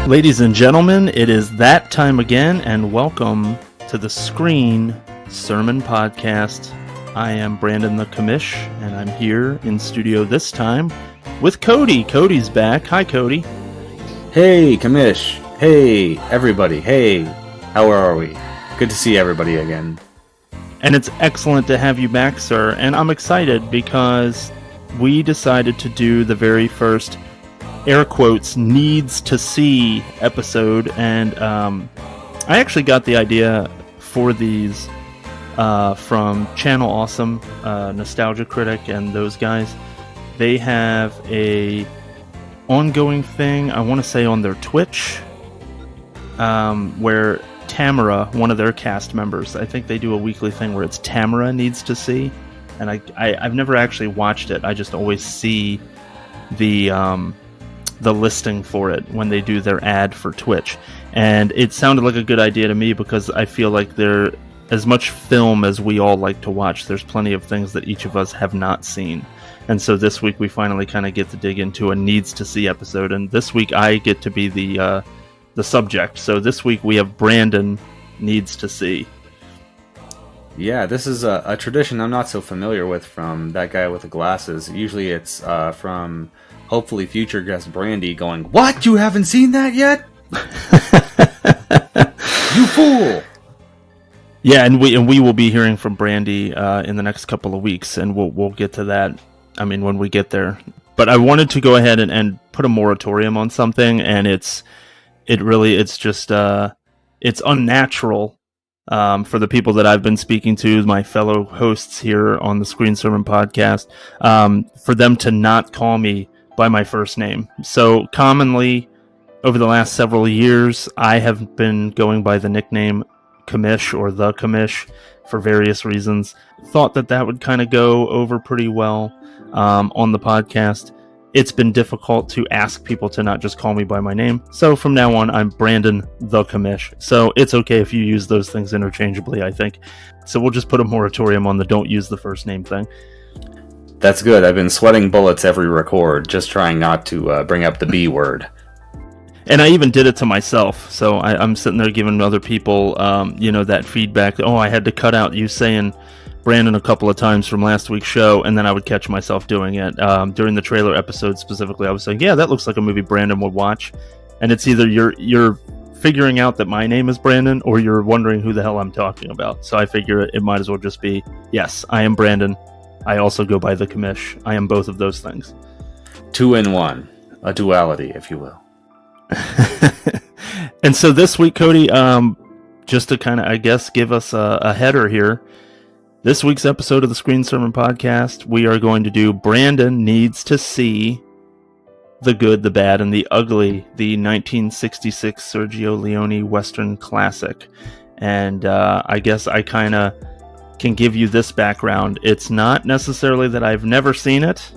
Ladies and gentlemen, it is that time again, and welcome to the Screen Sermon Podcast. I am Brandon the Commish, and I'm here in studio this time with Cody. Cody's back. Hi, Cody. Hey, Commish. Hey, everybody. Hey, how are we? Good to see everybody again. And it's excellent to have you back, sir. And I'm excited because we decided to do the very first air quotes needs to see episode, and I actually got the idea for these from Channel Awesome, Nostalgia Critic, and those guys. They have a ongoing thing, I want to say on their Twitch, where Tamara, one of their cast members, I think they do a weekly thing where it's Tamara needs to see, and I've never actually watched it. I just always see the listing for it when they do their ad for Twitch, and it sounded like a good idea to me because I feel like they're as much film as we all like to watch. There's plenty of things that each of us have not seen, and so this week we finally kind of get to dig into a needs to see episode, and this week I get to be the subject. So this week we have Brandon needs to see. Yeah, this is a tradition I'm not so familiar with from that guy with the glasses. Usually it's from hopefully future guest Brandy going, "What? You haven't seen that yet? You fool!" Yeah, and we will be hearing from Brandy in the next couple of weeks, and we'll get to that. I mean, when we get there. But I wanted to go ahead and put a moratorium on something, and it's unnatural for the people that I've been speaking to, my fellow hosts here on the Screen Sermon Podcast, for them to not call me by my first name. So commonly, over the last several years, I have been going by the nickname Commish or the Commish for various reasons. Thought that would kind of go over pretty well on the podcast. It's been difficult to ask people to not just call me by my name. So from now on, I'm Brandon the Commish. So it's okay if you use those things interchangeably, I think. So we'll just put a moratorium on the don't use the first name thing. That's good. I've been sweating bullets every record, just trying not to bring up the B word. And I even did it to myself. So I'm sitting there giving other people, that feedback. Oh, I had to cut out you saying Brandon a couple of times from last week's show, and then I would catch myself doing it. During the trailer episode specifically, I was saying, yeah, that looks like a movie Brandon would watch. And it's either you're figuring out that my name is Brandon, or you're wondering who the hell I'm talking about. So I figure it might as well just be, yes, I am Brandon. I also go by the Commish. I am both of those things. 2 in 1. A duality, if you will. And so this week, Cody, just to kind of, I guess, give us a header here, this week's episode of the Screen Sermon Podcast, we are going to do Brandon Needs to See The Good, the Bad, and the Ugly, the 1966 Sergio Leone Western classic. And I guess I kind of can give you this background. It's not necessarily that I've never seen it.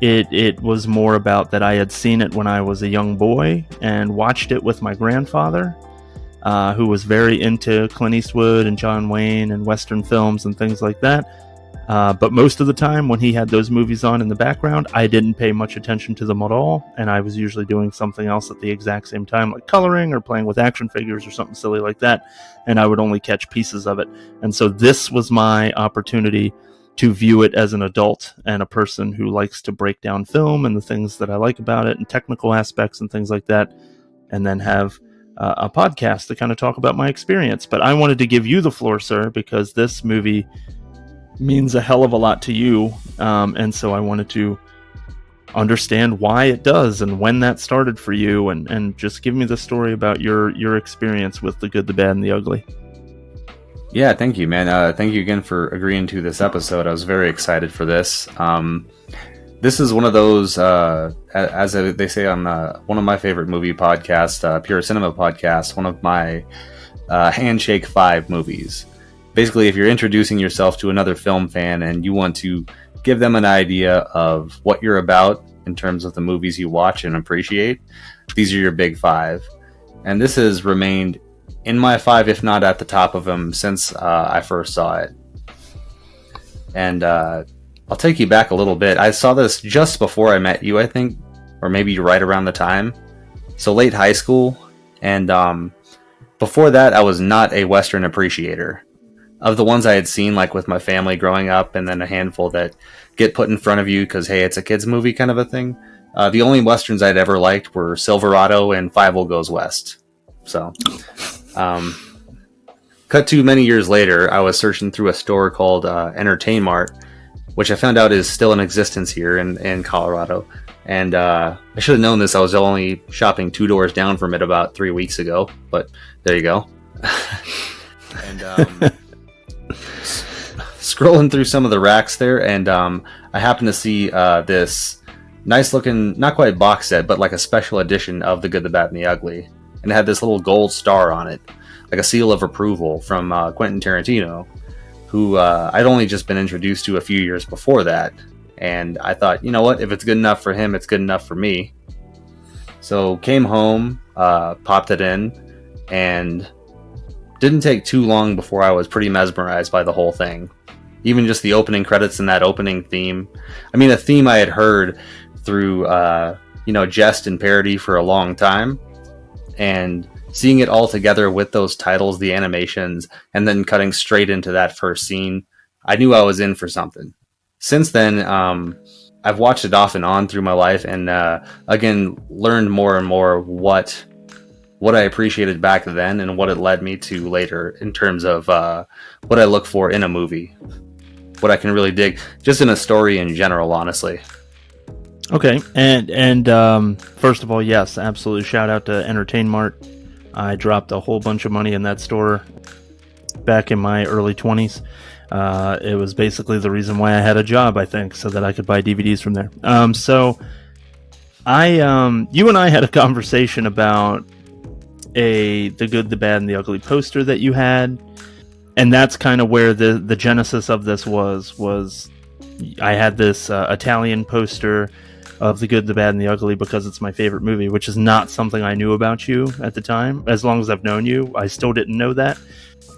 It was more about that I had seen it when I was a young boy and watched it with my grandfather, who was very into Clint Eastwood and John Wayne and Western films and things like that. But most of the time when he had those movies on in the background, I didn't pay much attention to them at all, and I was usually doing something else at the exact same time, like coloring or playing with action figures or something silly like that, and I would only catch pieces of it. And so this was my opportunity to view it as an adult and a person who likes to break down film and the things that I like about it and technical aspects and things like that, and then have a podcast to kind of talk about my experience. But I wanted to give you the floor, sir, because this movie means a hell of a lot to you, and so I wanted to understand why it does and when that started for you, and just give me the story about your experience with The Good, the Bad, and the Ugly. Yeah, thank you, man. Thank you again for agreeing to this episode. I was very excited for this. This is one of those, as they say on one of my favorite movie podcasts, Pure Cinema Podcast, one of my Handshake 5 movies. Basically, if you're introducing yourself to another film fan and you want to give them an idea of what you're about in terms of the movies you watch and appreciate, these are your big 5. And this has remained in my 5, if not at the top of them, since I first saw it. And I'll take you back a little bit. I saw this just before I met you, I think, or maybe right around the time. so late high school, and before that, I was not a Western appreciator. Of the ones I had seen, like with my family growing up, and then a handful that get put in front of you because, hey, it's a kid's movie kind of a thing. The only Westerns I'd ever liked were Silverado and Five Will Goes West. So, cut to many years later, I was searching through a store called Entertain Mart, which I found out is still in existence here in Colorado. And I should have known this. I was only shopping 2 doors down from it about 3 weeks ago, but there you go. And scrolling through some of the racks there, and I happened to see this nice looking, not quite box set, but like a special edition of The Good, the Bad, and the Ugly. And it had this little gold star on it, like a seal of approval from Quentin Tarantino, who I'd only just been introduced to a few years before that. And I thought, you know what, if it's good enough for him, it's good enough for me. So came home, popped it in, and didn't take too long before I was pretty mesmerized by the whole thing. Even just the opening credits and that opening theme. I mean, a theme I had heard through, jest and parody for a long time. And seeing it all together with those titles, the animations, and then cutting straight into that first scene, I knew I was in for something. Since then, I've watched it off and on through my life, and again, learned more and more what I appreciated back then and what it led me to later in terms of what I look for in a movie. What I can really dig, just in a story in general, honestly. Okay, and first of all, yes, absolutely. Shout out to Entertain Mart. I dropped a whole bunch of money in that store back in my early 20s. It was basically the reason why I had a job, I think, so that I could buy DVDs from there. You and I had a conversation about The Good, the Bad, and the Ugly poster that you had. And that's kind of where the genesis of this was I had this Italian poster of The Good, the Bad, and the Ugly because it's my favorite movie, which is not something I knew about you at the time. As long as I've known you, I still didn't know that.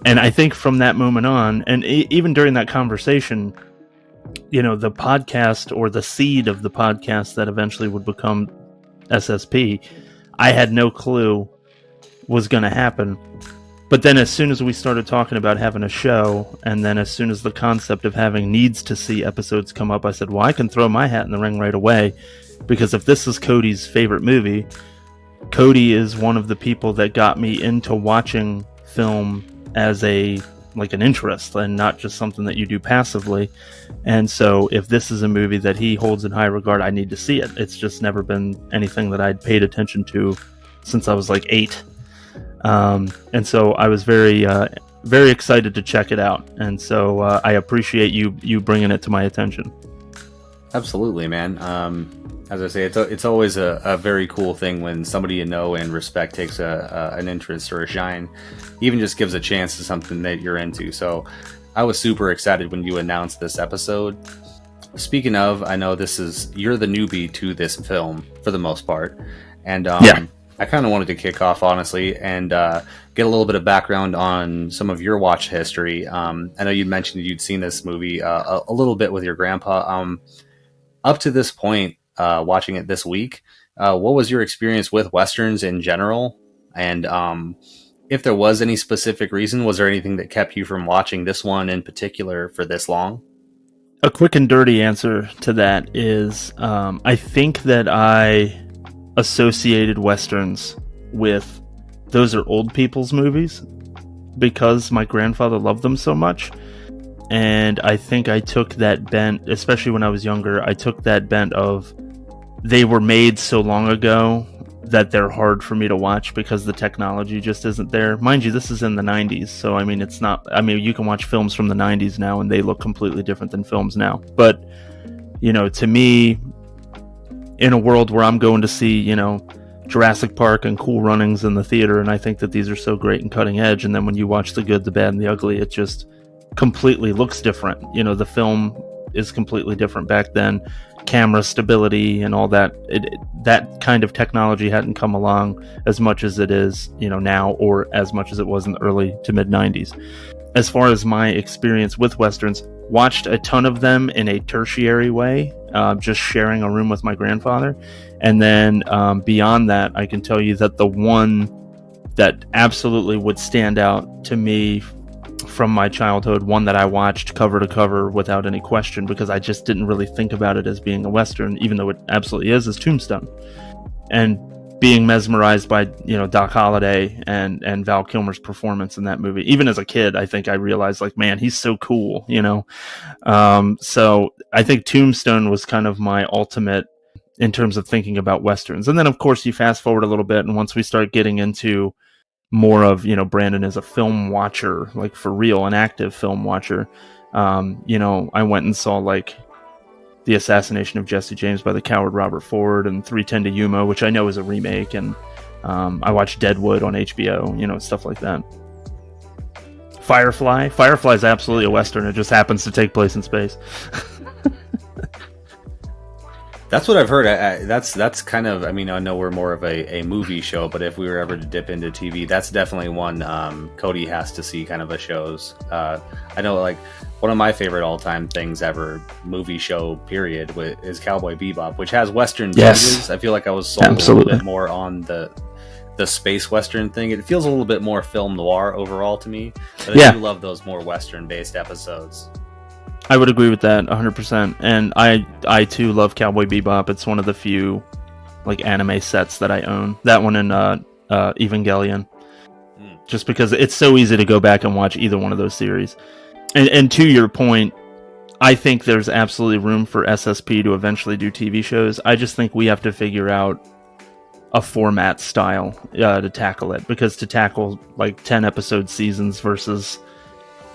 And I think from that moment on, and even during that conversation, the podcast, or the seed of the podcast that eventually would become SSP, I had no clue was going to happen. But then as soon as we started talking about having a show, and then as soon as the concept of having needs to see episodes come up, I said, well, I can throw my hat in the ring right away, because if this is Cody's favorite movie, Cody is one of the people that got me into watching film as an interest and not just something that you do passively. And so if this is a movie that he holds in high regard, I need to see it. It's just never been anything that I'd paid attention to since I was like 8. And so I was very, very excited to check it out. And so I appreciate you bringing it to my attention. Absolutely, man. As I say, it's always a very cool thing when somebody you know and respect takes an interest or a shine, even just gives a chance to something that you're into. So I was super excited when you announced this episode. Speaking of, I know you're the newbie to this film for the most part. And I kind of wanted to kick off, honestly, and get a little bit of background on some of your watch history. I know you mentioned you'd seen this movie a little bit with your grandpa. Up to this point, watching it this week, what was your experience with Westerns in general? And if there was any specific reason, was there anything that kept you from watching this one in particular for this long? A quick and dirty answer to that is I think that I associated Westerns with those are old people's movies because my grandfather loved them so much. And I think I took that bent, especially when I was younger, I took that bent of they were made so long ago that they're hard for me to watch because the technology just isn't there. Mind you, this is in the 90s, so you can watch films from the 90s now and they look completely different than films now. But, to me, in a world where I'm going to see, Jurassic Park and Cool Runnings in the theater, and I think that these are so great and cutting edge, and then when you watch The Good, the Bad, and the Ugly, it just completely looks different. The film is completely different back then. Camera stability and all that, that kind of technology hadn't come along as much as it is, now, or as much as it was in the early to mid 90s. as far as my experience with Westerns, watched a ton of them in a tertiary way, just sharing a room with my grandfather. And then beyond that, I can tell you that the one that absolutely would stand out to me from my childhood, one that I watched cover to cover without any question, because I just didn't really think about it as being a Western, even though it absolutely is Tombstone. And being mesmerized by, Doc Holliday and Val Kilmer's performance in that movie. Even as a kid, I think I realized, like, man, he's so cool, So I think Tombstone was kind of my ultimate in terms of thinking about Westerns. And then, of course, you fast forward a little bit, and once we start getting into more of, Brandon is a film watcher, like for real, an active film watcher. I went and saw like The Assassination of Jesse James by the Coward Robert Ford and 3:10 to Yuma, which I know is a remake, and I watched Deadwood on HBO, stuff like that. Firefly is absolutely a Western. It just happens to take place in space. That's what I've heard. That's kind of, I know we're more of a movie show, but if we were ever to dip into TV, that's definitely one Cody has to see kind of a shows. I know, like, one of my favorite all-time things ever, movie show period, is Cowboy Bebop, which has Western tinges. I feel like I was sold a little bit more on the space Western thing. It feels a little bit more film noir overall to me, but I do love those more Western-based episodes. I would agree with that 100%. And I too love Cowboy Bebop. It's one of the few like anime sets that I own. That one and Evangelion. Just because it's so easy to go back and watch either one of those series. And to your point, I think there's absolutely room for SSP to eventually do TV shows. I just think we have to figure out a format style to tackle it. Because to tackle like 10 episode seasons versus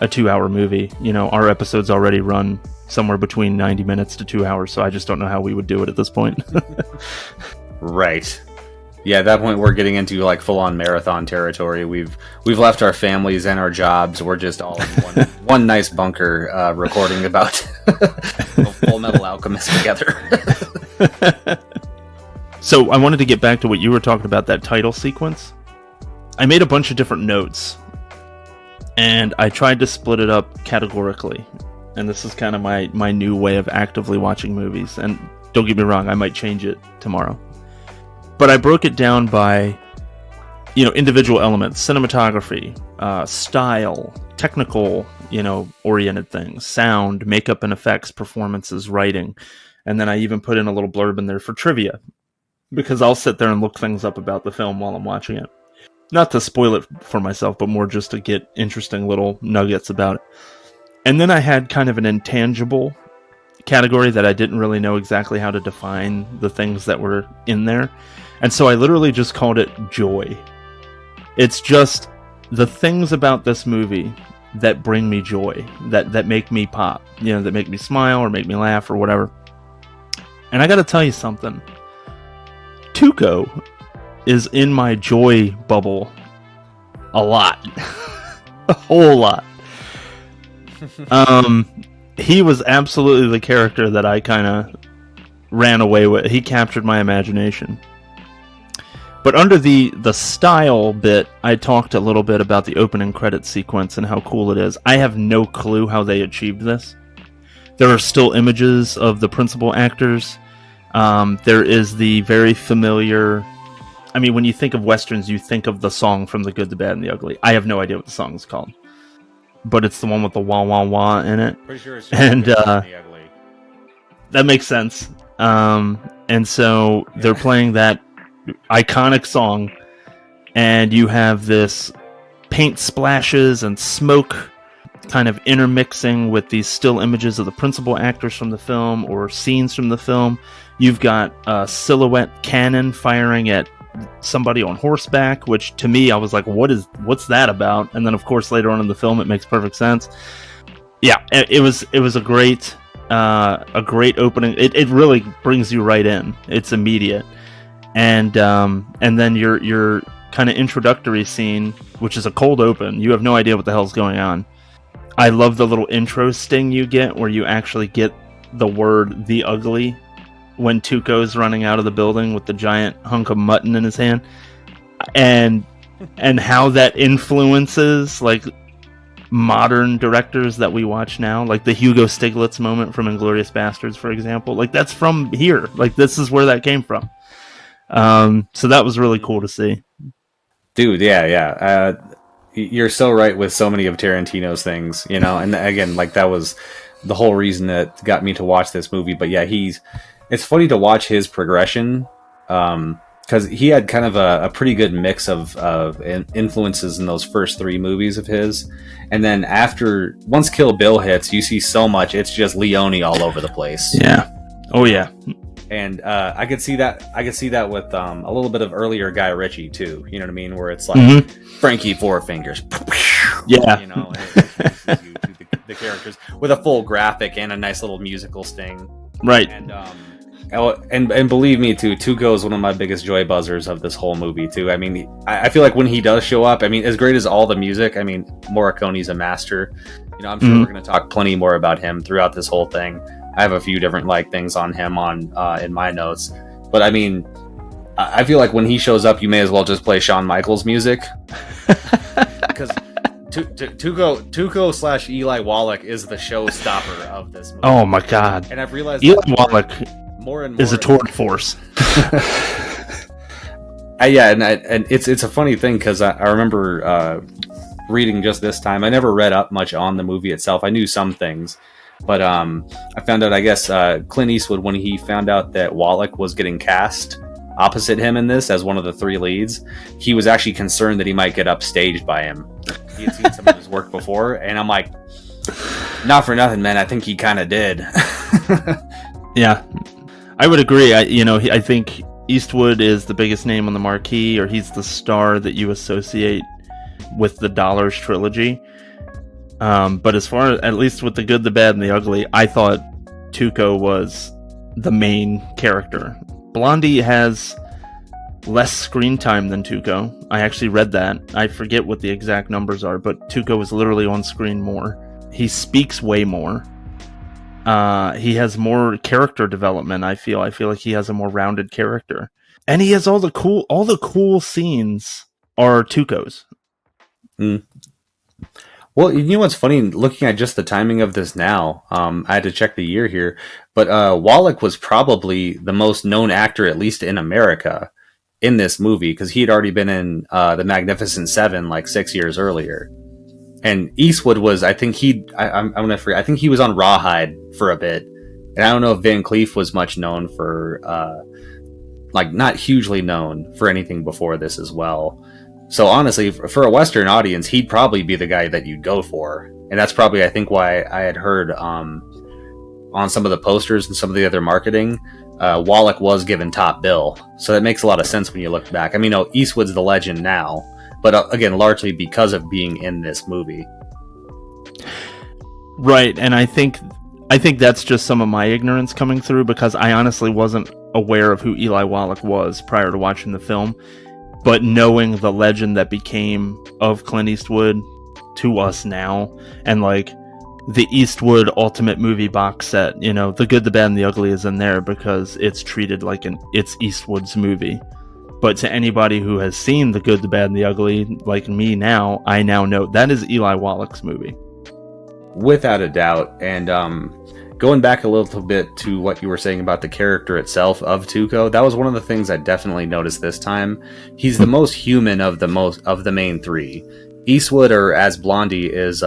a 2-hour movie, our episodes already run somewhere between 90 minutes to 2 hours, so I just don't know how we would do it at this point. Right. Yeah, at that point we're getting into like full-on marathon territory. We've left our families and our jobs. We're just all in one nice bunker recording about Full Metal Alchemist together. So I wanted to get back to what you were talking about, that title sequence. I made a bunch of different notes, and I tried to split it up categorically. And this is kind of my new way of actively watching movies. And don't get me wrong, I might change it tomorrow. But I broke it down by, individual elements: cinematography, style, technical, oriented things, sound, makeup and effects, performances, writing. And then I even put in a little blurb in there for trivia, because I'll sit there and look things up about the film while I'm watching it. Not to spoil it for myself, but more just to get interesting little nuggets about it. And then I had kind of an intangible category that I didn't really know exactly how to define the things that were in there. And so I literally just called it joy. It's just the things about this movie that bring me joy, that make me pop, that make me smile or make me laugh or whatever. And I gotta tell you something. Tuco is in my joy bubble a lot. A whole lot. He was absolutely the character that I kind of ran away with. He captured my imagination. But under the style bit, I talked a little bit about the opening credits sequence and how cool it is. I have no clue how they achieved this. There are still images of the principal actors. There is the very familiar... I mean, when you think of Westerns, you think of the song from The Good, the Bad, and the Ugly. I have no idea what the song is called. But it's the one with the wah wah wah in it. Pretty sure it's and The Ugly. That makes sense. And so they're playing that iconic song, and you have this paint splashes and smoke kind of intermixing with these still images of the principal actors from the film or scenes from the film. You've got a silhouette cannon firing at somebody on horseback, which to me I was like, what's that about? And then of course later on in the film it makes perfect sense. Yeah, it was a great opening. It really brings you right in. It's immediate. And then your kind of introductory scene, which is a cold open. You have no idea what the hell's going on. I love the little intro sting you get where you actually get the word "the ugly" when Tuco's running out of the building with the giant hunk of mutton in his hand, and how that influences like modern directors that we watch now, like the Hugo Stiglitz moment from Inglourious Bastards, for example. Like, that's from here. Like, this is where that came from. So that was really cool to see. Dude, yeah. You're so right with so many of Tarantino's things, you know. And again, like, that was the whole reason that got me to watch this movie. But yeah, it's funny to watch his progression, because he had kind of a pretty good mix of influences in those first three movies of his, and then once Kill Bill hits, you see so much. It's just Leone all over the place. Yeah. Oh yeah. And I could see that. I could see that with a little bit of earlier Guy Ritchie too. You know what I mean? Where it's like Frankie Four Fingers. Yeah. You know, and it you to the characters with a full graphic and a nice little musical sting. Right. And believe me too, Tuco is one of my biggest joy buzzers of this whole movie too. I mean, I feel like when he does show up, I mean, as great as all the music, I mean, Morricone's a master. You know, I'm sure we're going to talk plenty more about him throughout this whole thing. I have a few different things on him in my notes, but I mean, I feel like when he shows up, you may as well just play Shawn Michaels music, because Tuco / Eli Wallach is the showstopper of this movie. Oh my god! And I've realized Eli Wallach more and more is a tour de force. Yeah, and it's a funny thing because I remember reading just this time. I never read up much on the movie itself. I knew some things. But I found out, I guess, Clint Eastwood, when he found out that Wallach was getting cast opposite him in this as one of the three leads, he was actually concerned that he might get upstaged by him. He had seen some of his work before, and I'm like, not for nothing, man. I think he kind of did. Yeah, I would agree. I think Eastwood is the biggest name on the marquee, or he's the star that you associate with the Dollars trilogy. But as far as, at least with The Good, the Bad, and the Ugly, I thought Tuco was the main character. Blondie has less screen time than Tuco. I actually read that. I forget what the exact numbers are, but Tuco is literally on screen more. He speaks way more. He has more character development. I feel like he has a more rounded character, and he has all the cool scenes are Tuco's. Well, you know what's funny? Looking at just the timing of this now, I had to check the year here, but Wallach was probably the most known actor, at least in America, in this movie, because he had already been in The Magnificent Seven like 6 years earlier. And Eastwood was, I think I'm gonna forget. I think he was on Rawhide for a bit, and I don't know if Van Cleef was much known for, not hugely known for anything before this as well. So honestly, for a Western audience, he'd probably be the guy that you'd go for. And that's probably, I think, why I had heard on some of the posters and some of the other marketing, Wallach was given top bill. So that makes a lot of sense when you look back. I mean, Eastwood's the legend now, but again, largely because of being in this movie. Right, and I think that's just some of my ignorance coming through, because I honestly wasn't aware of who Eli Wallach was prior to watching the film. But knowing the legend that became of Clint Eastwood to us now, and like the Eastwood Ultimate Movie box set, The Good, the Bad, and the Ugly is in there because it's treated like it's Eastwood's movie. But to anybody who has seen The Good, the Bad, and the Ugly, like me now, I now know that is Eli Wallach's movie. Without a doubt. And going back a little bit to what you were saying about the character itself of Tuco, that was one of the things I definitely noticed this time. He's the most human of the main three. Eastwood, or as Blondie, is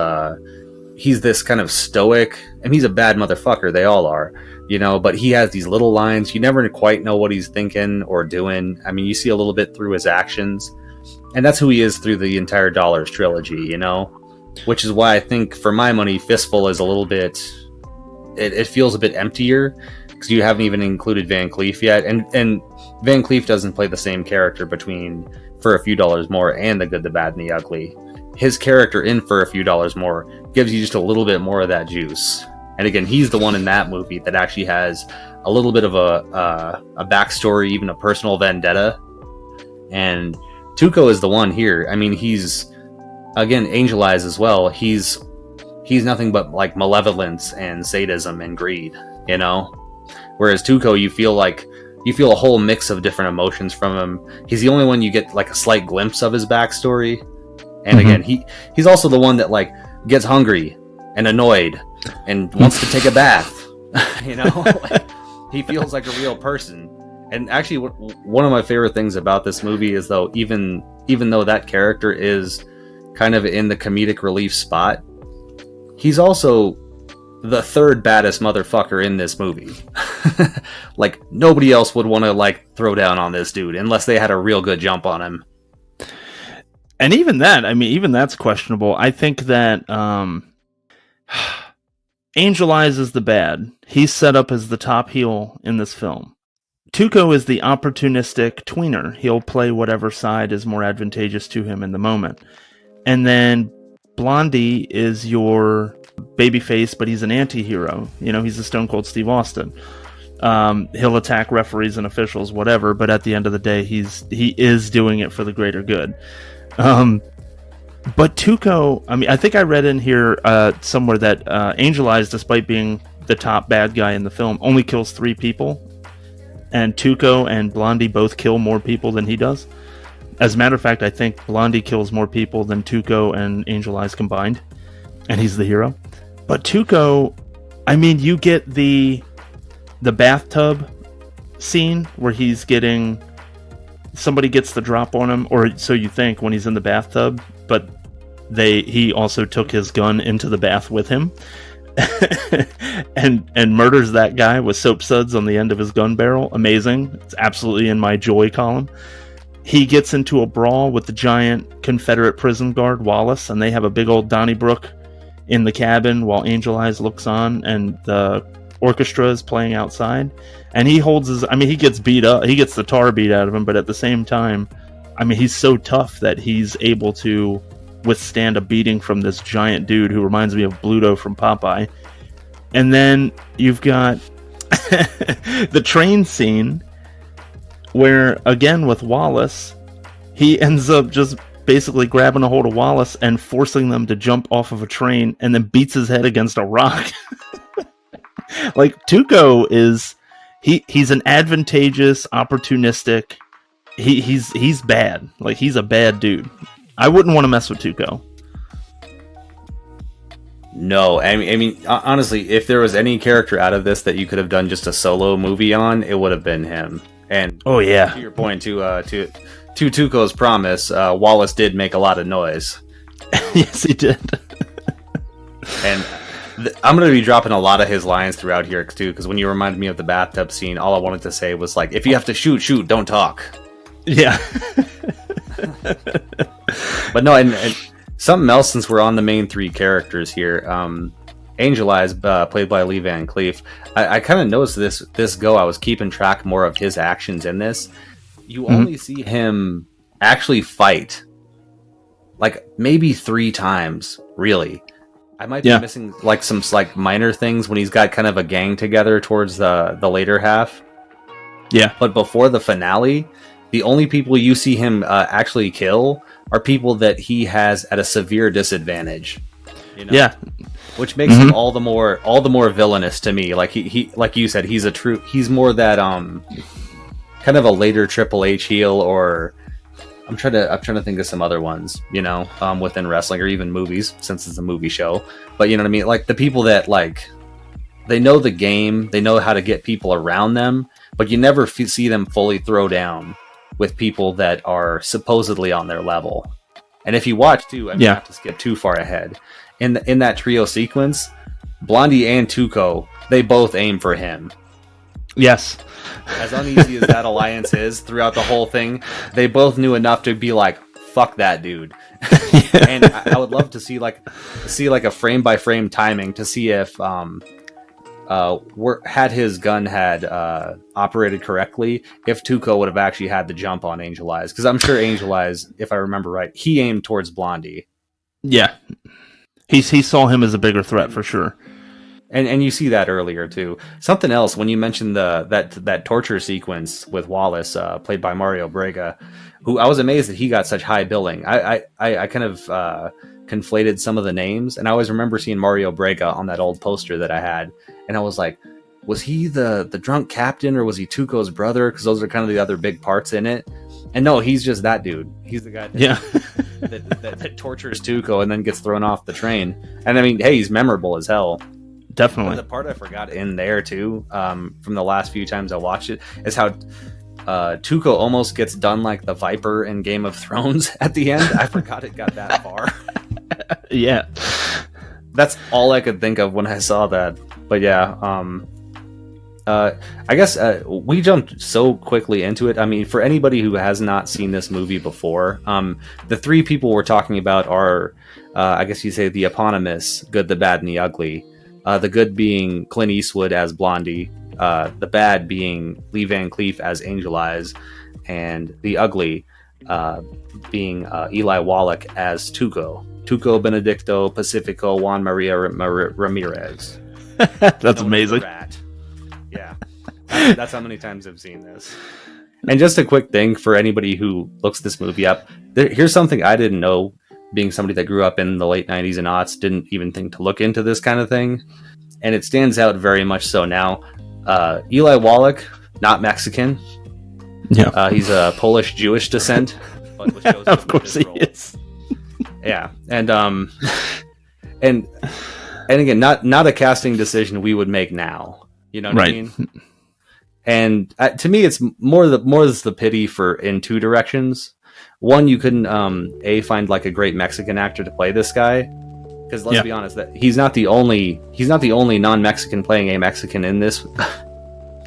he's this kind of stoic, and he's a bad motherfucker. They all are, but he has these little lines. You never quite know what he's thinking or doing. I mean, you see a little bit through his actions, and that's who he is through the entire Dollars trilogy, which is why I think, for my money, Fistful is a little bit... It feels a bit emptier because you haven't even included Van Cleef yet, and Van Cleef doesn't play the same character between For a Few Dollars More and The Good, the Bad, and the Ugly. His character in For a Few Dollars More gives you just a little bit more of that juice, and again, he's the one in that movie that actually has a little bit of a backstory, even a personal vendetta. And Tuco is the one here. I mean, he's again Angel Eyes as well. He's nothing but like malevolence and sadism and greed, Whereas Tuco, you feel a whole mix of different emotions from him. He's the only one you get like a slight glimpse of his backstory. And again, he's also the one that, like, gets hungry and annoyed and wants to take a bath. You know, he feels like a real person. And actually, one of my favorite things about this movie is, though, even though that character is kind of in the comedic relief spot, he's also the third baddest motherfucker in this movie. Like, nobody else would want to, like, throw down on this dude unless they had a real good jump on him. And even that, I mean, even that's questionable. I think that Angel Eyes is the bad. He's set up as the top heel in this film. Tuco is the opportunistic tweener. He'll play whatever side is more advantageous to him in the moment. And then Blondie is your babyface, but he's an anti-hero. You know, he's a Stone Cold Steve Austin. He'll attack referees and officials, whatever, but at the end of the day, he is doing it for the greater good. But Tuco, I mean, I think I read in here somewhere that Angel Eyes, despite being the top bad guy in the film, only kills 3 people. And Tuco and Blondie both kill more people than he does. As a matter of fact, I think Blondie kills more people than Tuco and Angel Eyes combined. And he's the hero. But Tuco, I mean, you get the bathtub scene where he's getting... somebody gets the drop on him, or so you think, when he's in the bathtub, but he also took his gun into the bath with him and murders that guy with soap suds on the end of his gun barrel. Amazing. It's absolutely in my joy column. He gets into a brawl with the giant Confederate prison guard Wallace, and they have a big old Donnybrook in the cabin while Angel Eyes looks on, and the orchestra is playing outside. And he holds his... I mean, he gets beat up. He gets the tar beat out of him, but at the same time, I mean, he's so tough that he's able to withstand a beating from this giant dude who reminds me of Bluto from Popeye. And then you've got the train scene where, again, with Wallace, he ends up just basically grabbing a hold of Wallace and forcing them to jump off of a train, and then beats his head against a rock. Like, Tuco is... He's an advantageous, opportunistic... He's bad. Like, he's a bad dude. I wouldn't want to mess with Tuco. No, I mean, honestly, if there was any character out of this that you could have done just a solo movie on, it would have been him. And oh yeah, to your point, to Tuco's promise, Wallace did make a lot of noise. Yes, he did. And I'm going to be dropping a lot of his lines throughout here too, because when you reminded me of the bathtub scene, all I wanted to say was, like, if you have to shoot, shoot, don't talk. Yeah. But no, and something else, since we're on the main 3 characters here, Angel Eyes, played by Lee Van Cleef, I kind of noticed this go. I was keeping track more of his actions in this. You only see him actually fight like maybe 3 times, really. I might be missing like some like minor things when he's got kind of a gang together towards the later half. Yeah. But before the finale, the only people you see him actually kill are people that he has at a severe disadvantage. You know? Yeah. Which makes him all the more villainous to me. Like he like you said, he's more that kind of a later Triple H heel, or I'm trying to think of some other ones, you know, within wrestling or even movies, since it's a movie show. But you know what I mean? Like the people that, like, they know the game, they know how to get people around them, but you never see them fully throw down with people that are supposedly on their level. And if you watch too, I mean, not to skip too far ahead, in that trio sequence, Blondie and Tuco, they both aim for him. Yes. As uneasy as that alliance is throughout the whole thing, they both knew enough to be like, fuck that dude. And I would love to see like a frame by frame timing to see if had his gun operated correctly, if Tuco would have actually had the jump on Angel Eyes. Because I'm sure Angel Eyes, if I remember right, he aimed towards Blondie. Yeah. He saw him as a bigger threat for sure. And you see that earlier too. Something else, when you mentioned that torture sequence with Wallace, played by Mario Brega, who I was amazed that he got such high billing. I kind of conflated some of the names, and I always remember seeing Mario Brega on that old poster that I had, and I was like, was he the drunk captain, or was he Tuco's brother? Because those are kind of the other big parts in it. And no, he's just that dude. He's the guy. that tortures Tuco and then gets thrown off the train. And I mean, hey, he's memorable as hell. Definitely. But the part I forgot in there too, from the last few times I watched it, is how Tuco almost gets done like the Viper in Game of Thrones at the end. I forgot it got that far. Yeah. That's all I could think of when I saw that. But yeah, I guess we jumped so quickly into it. I mean, for anybody who has not seen this movie before, the three people we're talking about are, I guess you say, the eponymous Good, the Bad, and the Ugly. The good being Clint Eastwood as Blondie, the bad being Lee Van Cleef as Angel Eyes, and the ugly being Eli Wallach as Tuco Benedicto Pacifico Juan Maria Ramirez. That's amazing. Rat. Yeah, that's how many times I've seen this. And just a quick thing for anybody who looks this movie up, here's something I didn't know. Being somebody that grew up in the late 90s and aughts, didn't even think to look into this kind of thing. And it stands out very much so now. Eli Wallach, not Mexican. Yeah. He's a Polish Jewish descent. But was chosen of course he is. Yeah. And again, not a casting decision we would make now. You know what I mean? And to me, it's more the pity for in two directions. One, you couldn't find like a great Mexican actor to play this guy, because let's be honest, that he's not the only non-Mexican playing a Mexican in this.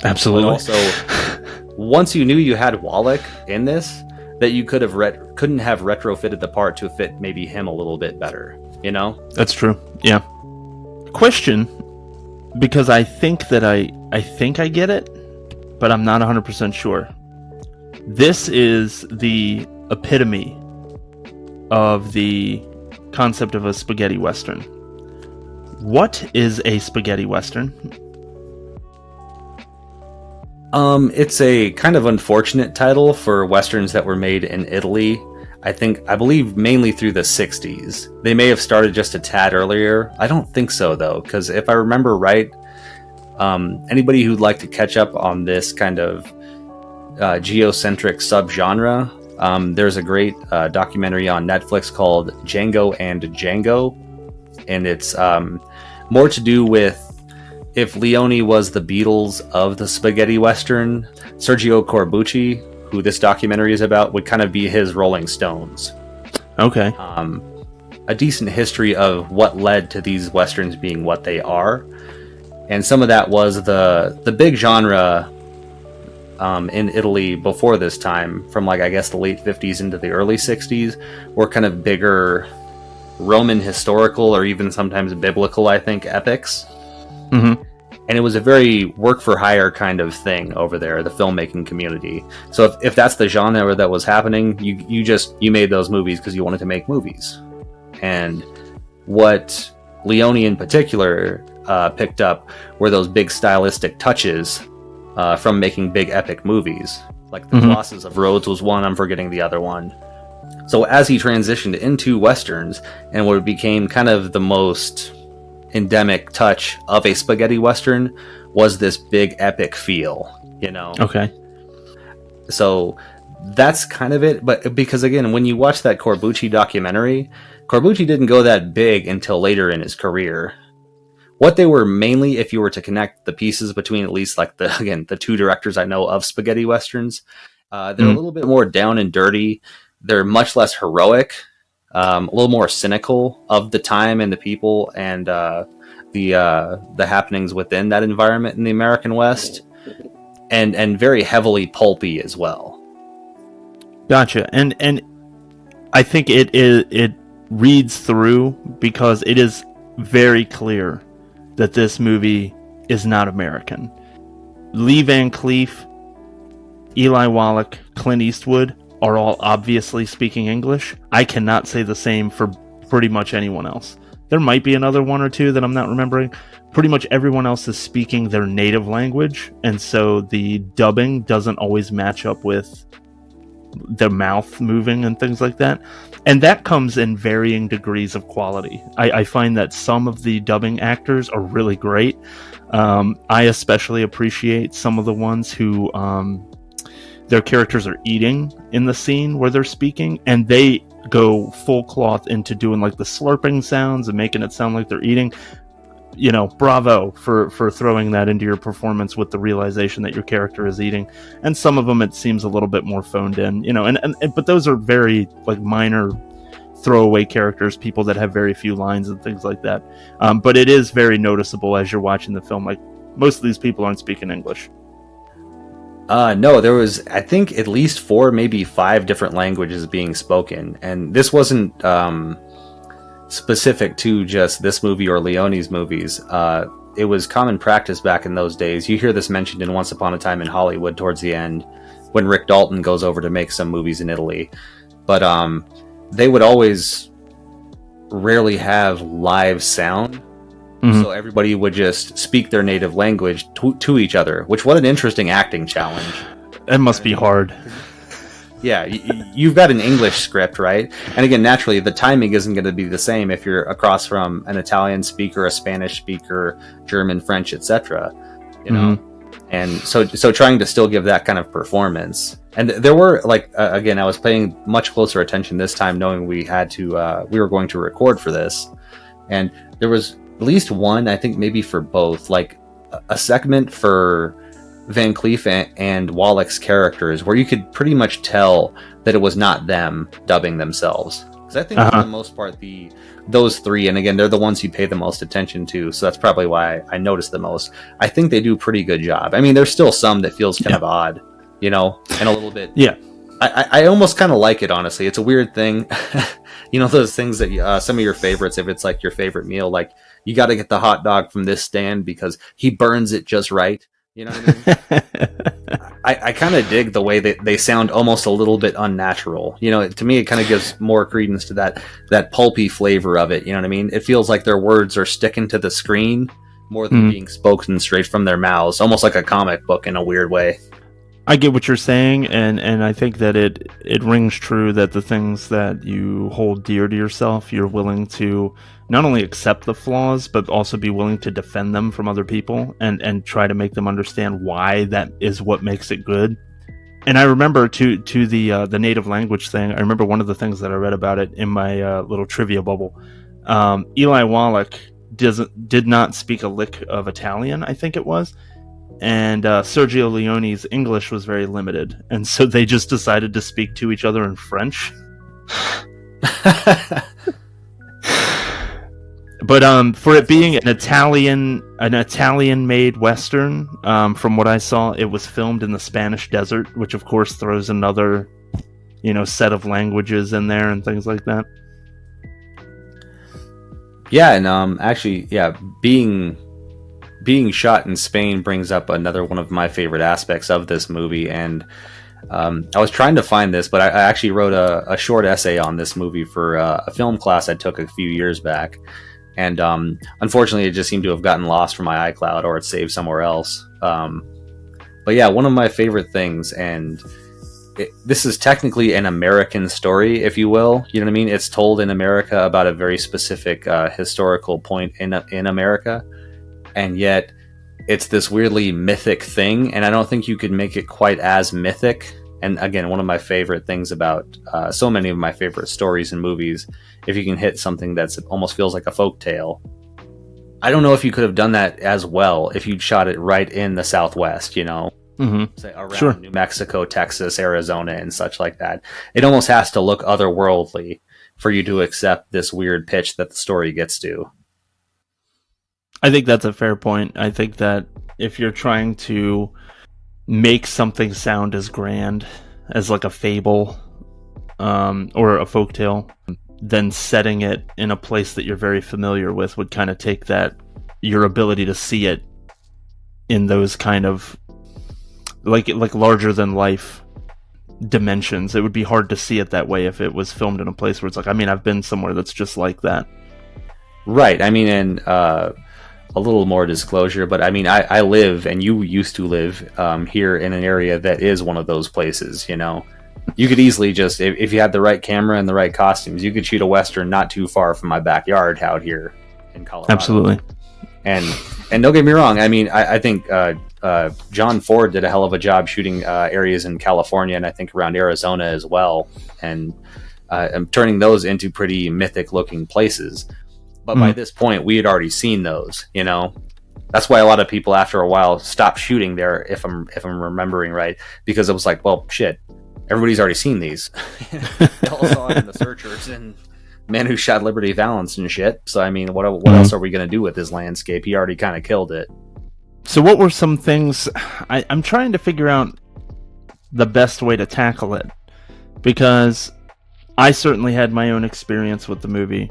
Absolutely. But also, once you knew you had Wallach in this, that you couldn't have retrofitted the part to fit maybe him a little bit better. You know? That's true. Yeah. Question, because I think that I think I get it, but I'm not 100% sure. This is the epitome of the concept of a spaghetti western. What is a spaghetti western? It's a kind of unfortunate title for westerns that were made in Italy. I believe mainly through the 60s. They may have started just a tad earlier. I don't think so though, because if I remember right, anybody who'd like to catch up on this kind of geocentric subgenre, there's a great documentary on Netflix called Django and Django, and it's more to do with if Leone was the Beatles of the spaghetti western. Sergio Corbucci, who this documentary is about, would kind of be his Rolling Stones. Okay. A decent history of what led to these westerns being what they are, and some of that was the big genre in Italy before this time, from like I guess the late 50s into the early 60s, were kind of bigger Roman historical or even sometimes biblical, I think, epics. Mm-hmm. And it was a very work for hire kind of thing over there, the filmmaking community. So if that's the genre that was happening, you made those movies because you wanted to make movies. And what Leone in particular picked up were those big stylistic touches from making big epic movies. Like the Colossus of Rhodes was one, I'm forgetting the other one. So as he transitioned into westerns, and what became kind of the most endemic touch of a spaghetti western was this big epic feel, you know? Okay. So that's kind of it. But because again, when you watch that Corbucci documentary, Corbucci didn't go that big until later in his career. What they were mainly, if you were to connect the pieces between at least like the two directors I know of spaghetti westerns, they're a little bit more down and dirty. They're much less heroic, a little more cynical of the time and the people and the happenings within that environment in the American West, and very heavily pulpy as well. Gotcha. And I think it reads through because it is very clear that this movie is not American. Lee Van Cleef, Eli Wallach, Clint Eastwood are all obviously speaking English. I cannot say the same for pretty much anyone else. There might be another one or two that I'm not remembering. Pretty much everyone else is speaking their native language, and so the dubbing doesn't always match up with the mouth moving and things like that. And that comes in varying degrees of quality. I find that some of the dubbing actors are really great. I especially appreciate some of the ones who their characters are eating in the scene where they're speaking, and they go full cloth into doing like the slurping sounds and making it sound like they're eating, bravo for throwing that into your performance with the realization that your character is eating. And some of them it seems a little bit more phoned in, and but those are very like minor throwaway characters, people that have very few lines and things like that. But it is very noticeable as you're watching the film, like most of these people aren't speaking English. No, there was, I think, at least 4, maybe 5 different languages being spoken. And this wasn't specific to just this movie or Leone's movies. It was common practice back in those days. You hear this mentioned in Once Upon a Time in Hollywood towards the end, when Rick Dalton goes over to make some movies in Italy. But they would always rarely have live sound. So everybody would just speak their native language to each other, which, what an interesting acting challenge. It must be hard. Yeah, you've got an English script, right? And again, naturally, the timing isn't going to be the same if you're across from an Italian speaker, a Spanish speaker, German, French, etc. And so trying to still give that kind of performance. And there were, like, again, I was paying much closer attention this time, knowing we were going to record for this. And there was at least one, I think maybe for both, like a segment for Van Cleef and Wallach's characters where you could pretty much tell that it was not them dubbing themselves. Because I think for the most part, those 3, and again, they're the ones you pay the most attention to, so that's probably why I noticed the most. I think they do a pretty good job. I mean, there's still some that feels kind of odd, and a little bit. Yeah. I almost kind of like it, honestly. It's a weird thing. Those things that some of your favorites, if it's like your favorite meal, like you got to get the hot dog from this stand because he burns it just right. You know what I mean? I kind of dig the way that they sound almost a little bit unnatural. To me, it kind of gives more credence to that pulpy flavor of it. You know what I mean? It feels like their words are sticking to the screen more than being spoken straight from their mouths, almost like a comic book in a weird way. I get what you're saying, and I think that it rings true that the things that you hold dear to yourself, you're willing to not only accept the flaws, but also be willing to defend them from other people and try to make them understand why that is what makes it good. And I remember to the native language thing, I remember one of the things that I read about it in my little trivia bubble. Eli Wallach did not speak a lick of Italian, I think it was. And Sergio Leone's English was very limited, and so they just decided to speak to each other in French. But for it being an Italian-made Western, from what I saw, it was filmed in the Spanish desert, which of course throws another, set of languages in there and things like that. Yeah, and actually, yeah, being shot in Spain brings up another one of my favorite aspects of this movie. And I was trying to find this, but I actually wrote a short essay on this movie for a film class I took a few years back. And unfortunately, it just seemed to have gotten lost from my iCloud, or it's saved somewhere else. But yeah, one of my favorite things, and this is technically an American story, if you will. You know what I mean? It's told in America about a very specific historical point in America. And yet it's this weirdly mythic thing, and I don't think you could make it quite as mythic. And again, one of my favorite things about so many of my favorite stories and movies, if you can hit something that's almost feels like a folk tale. I don't know if you could have done that as well if you'd shot it right in the Southwest, say around New Mexico, Texas, Arizona, and such like that. It almost has to look otherworldly for you to accept this weird pitch that the story gets to. I think that's a fair point. I think that if you're trying to make something sound as grand as like a fable or a folktale, then setting it in a place that you're very familiar with would kind of take that, your ability to see it in those kind of like larger than life dimensions. It would be hard to see it that way if it was filmed in a place where it's like, I've been somewhere that's just like that. Right. And a little more disclosure, but I live, and you used to live here in an area that is one of those places. You could easily just, if you had the right camera and the right costumes, you could shoot a Western not too far from my backyard out here in Colorado. Absolutely. And don't get me wrong, I think John Ford did a hell of a job shooting areas in California, and I think around Arizona as well. And and turning those into pretty mythic looking places. But by this point, we had already seen those, you know. That's why a lot of people after a while stopped shooting there, if I'm remembering right, because it was like, well, shit, everybody's already seen these. They all saw it in The Searchers and Man Who Shot Liberty Valance and shit. So I mean, what else are we going to do with his landscape? He already kind of killed it. So what were some things... I'm trying to figure out the best way to tackle it, because I certainly had my own experience with the movie,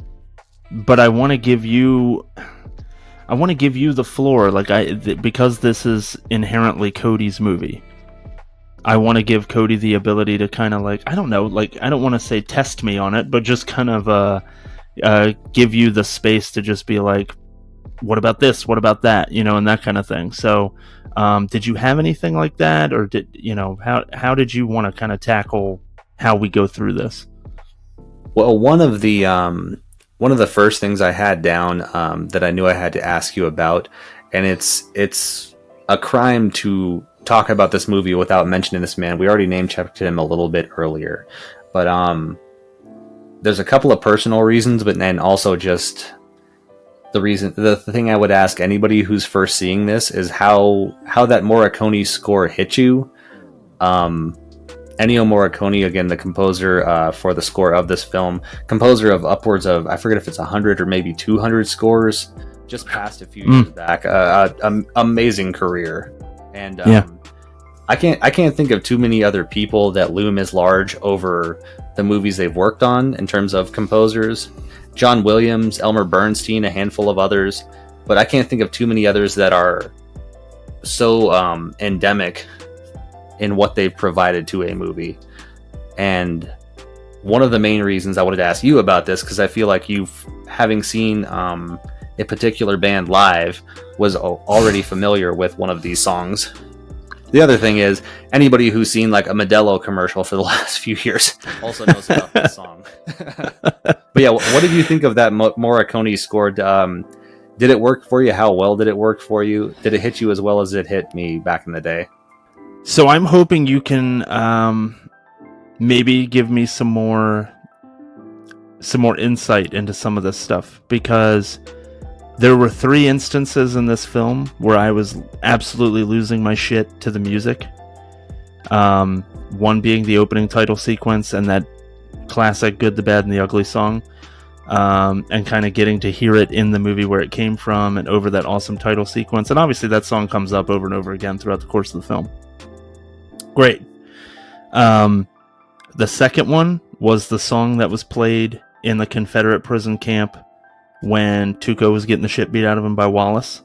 but I want to give you the floor, because this is inherently Cody's movie. I want to give Cody the ability to kind of I don't want to say test me on it, but just kind of give you the space to just be like, what about this? What about that? You know, and that kind of thing. So, did you have anything like that, or how did you want to kind of tackle how we go through this? Well, one of the first things I had down that I knew I had to ask you about, and it's a crime to talk about this movie without mentioning this man. We already name-checked him a little bit earlier, but there's a couple of personal reasons, but then also just the thing I would ask anybody who's first seeing this is how that Morricone score hit you. Ennio Morricone, again, the composer for the score of this film, composer of upwards of, I forget if it's 100 or maybe 200 scores, just passed a few years back. Amazing career. And I can't think of too many other people that loom as large over the movies they've worked on in terms of composers. John Williams, Elmer Bernstein, a handful of others, but I can't think of too many others that are so endemic in what they've provided to a movie. And one of the main reasons I wanted to ask you about this, because I feel like having seen a particular band live, was already familiar with one of these songs. The other thing is, anybody who's seen like a Modelo commercial for the last few years also knows about this song. But yeah, what did you think of that Morricone score? Did it work for you? How well did it work for you? Did it hit you as well as it hit me back in the day? So I'm hoping you can maybe give me some more insight into some of this stuff, because there were 3 instances in this film where I was absolutely losing my shit to the music. One being the opening title sequence and that classic Good, the Bad, and the Ugly song. And kind of getting to hear it in the movie where it came from and over that awesome title sequence. And obviously that song comes up over and over again throughout the course of the film. Great. The second one was the song that was played in the Confederate prison camp when Tuco was getting the shit beat out of him by Wallace.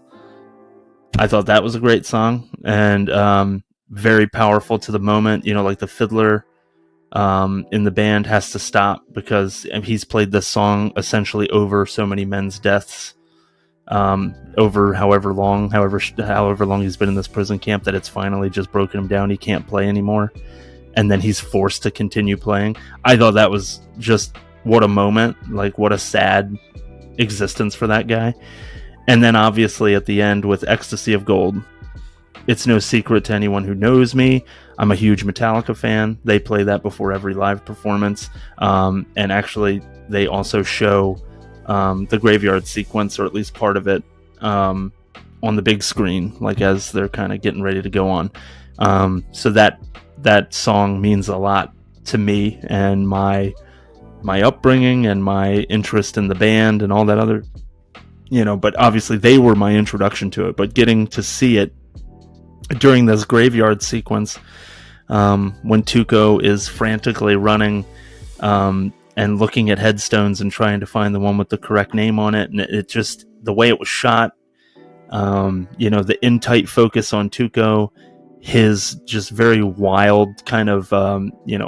I thought that was a great song, and very powerful to the moment. You know, like the fiddler in the band has to stop because he's played this song essentially over so many men's deaths, over however long he's been in this prison camp, that it's finally just broken him down. He can't play anymore, and then he's forced to continue playing. I thought that was just, what a moment, like what a sad existence for that guy. And then obviously at the end with Ecstasy of Gold, it's no secret to anyone who knows me, I'm a huge Metallica fan. They play that before every live performance, and actually they also show the graveyard sequence, or at least part of it, on the big screen, like as they're kind of getting ready to go on. So that song means a lot to me and my upbringing and my interest in the band and all that other, but obviously they were my introduction to it. But getting to see it during this graveyard sequence, when Tuco is frantically running and looking at headstones and trying to find the one with the correct name on it, and it just, the way it was shot, the in-tight focus on Tuco, his just very wild kind of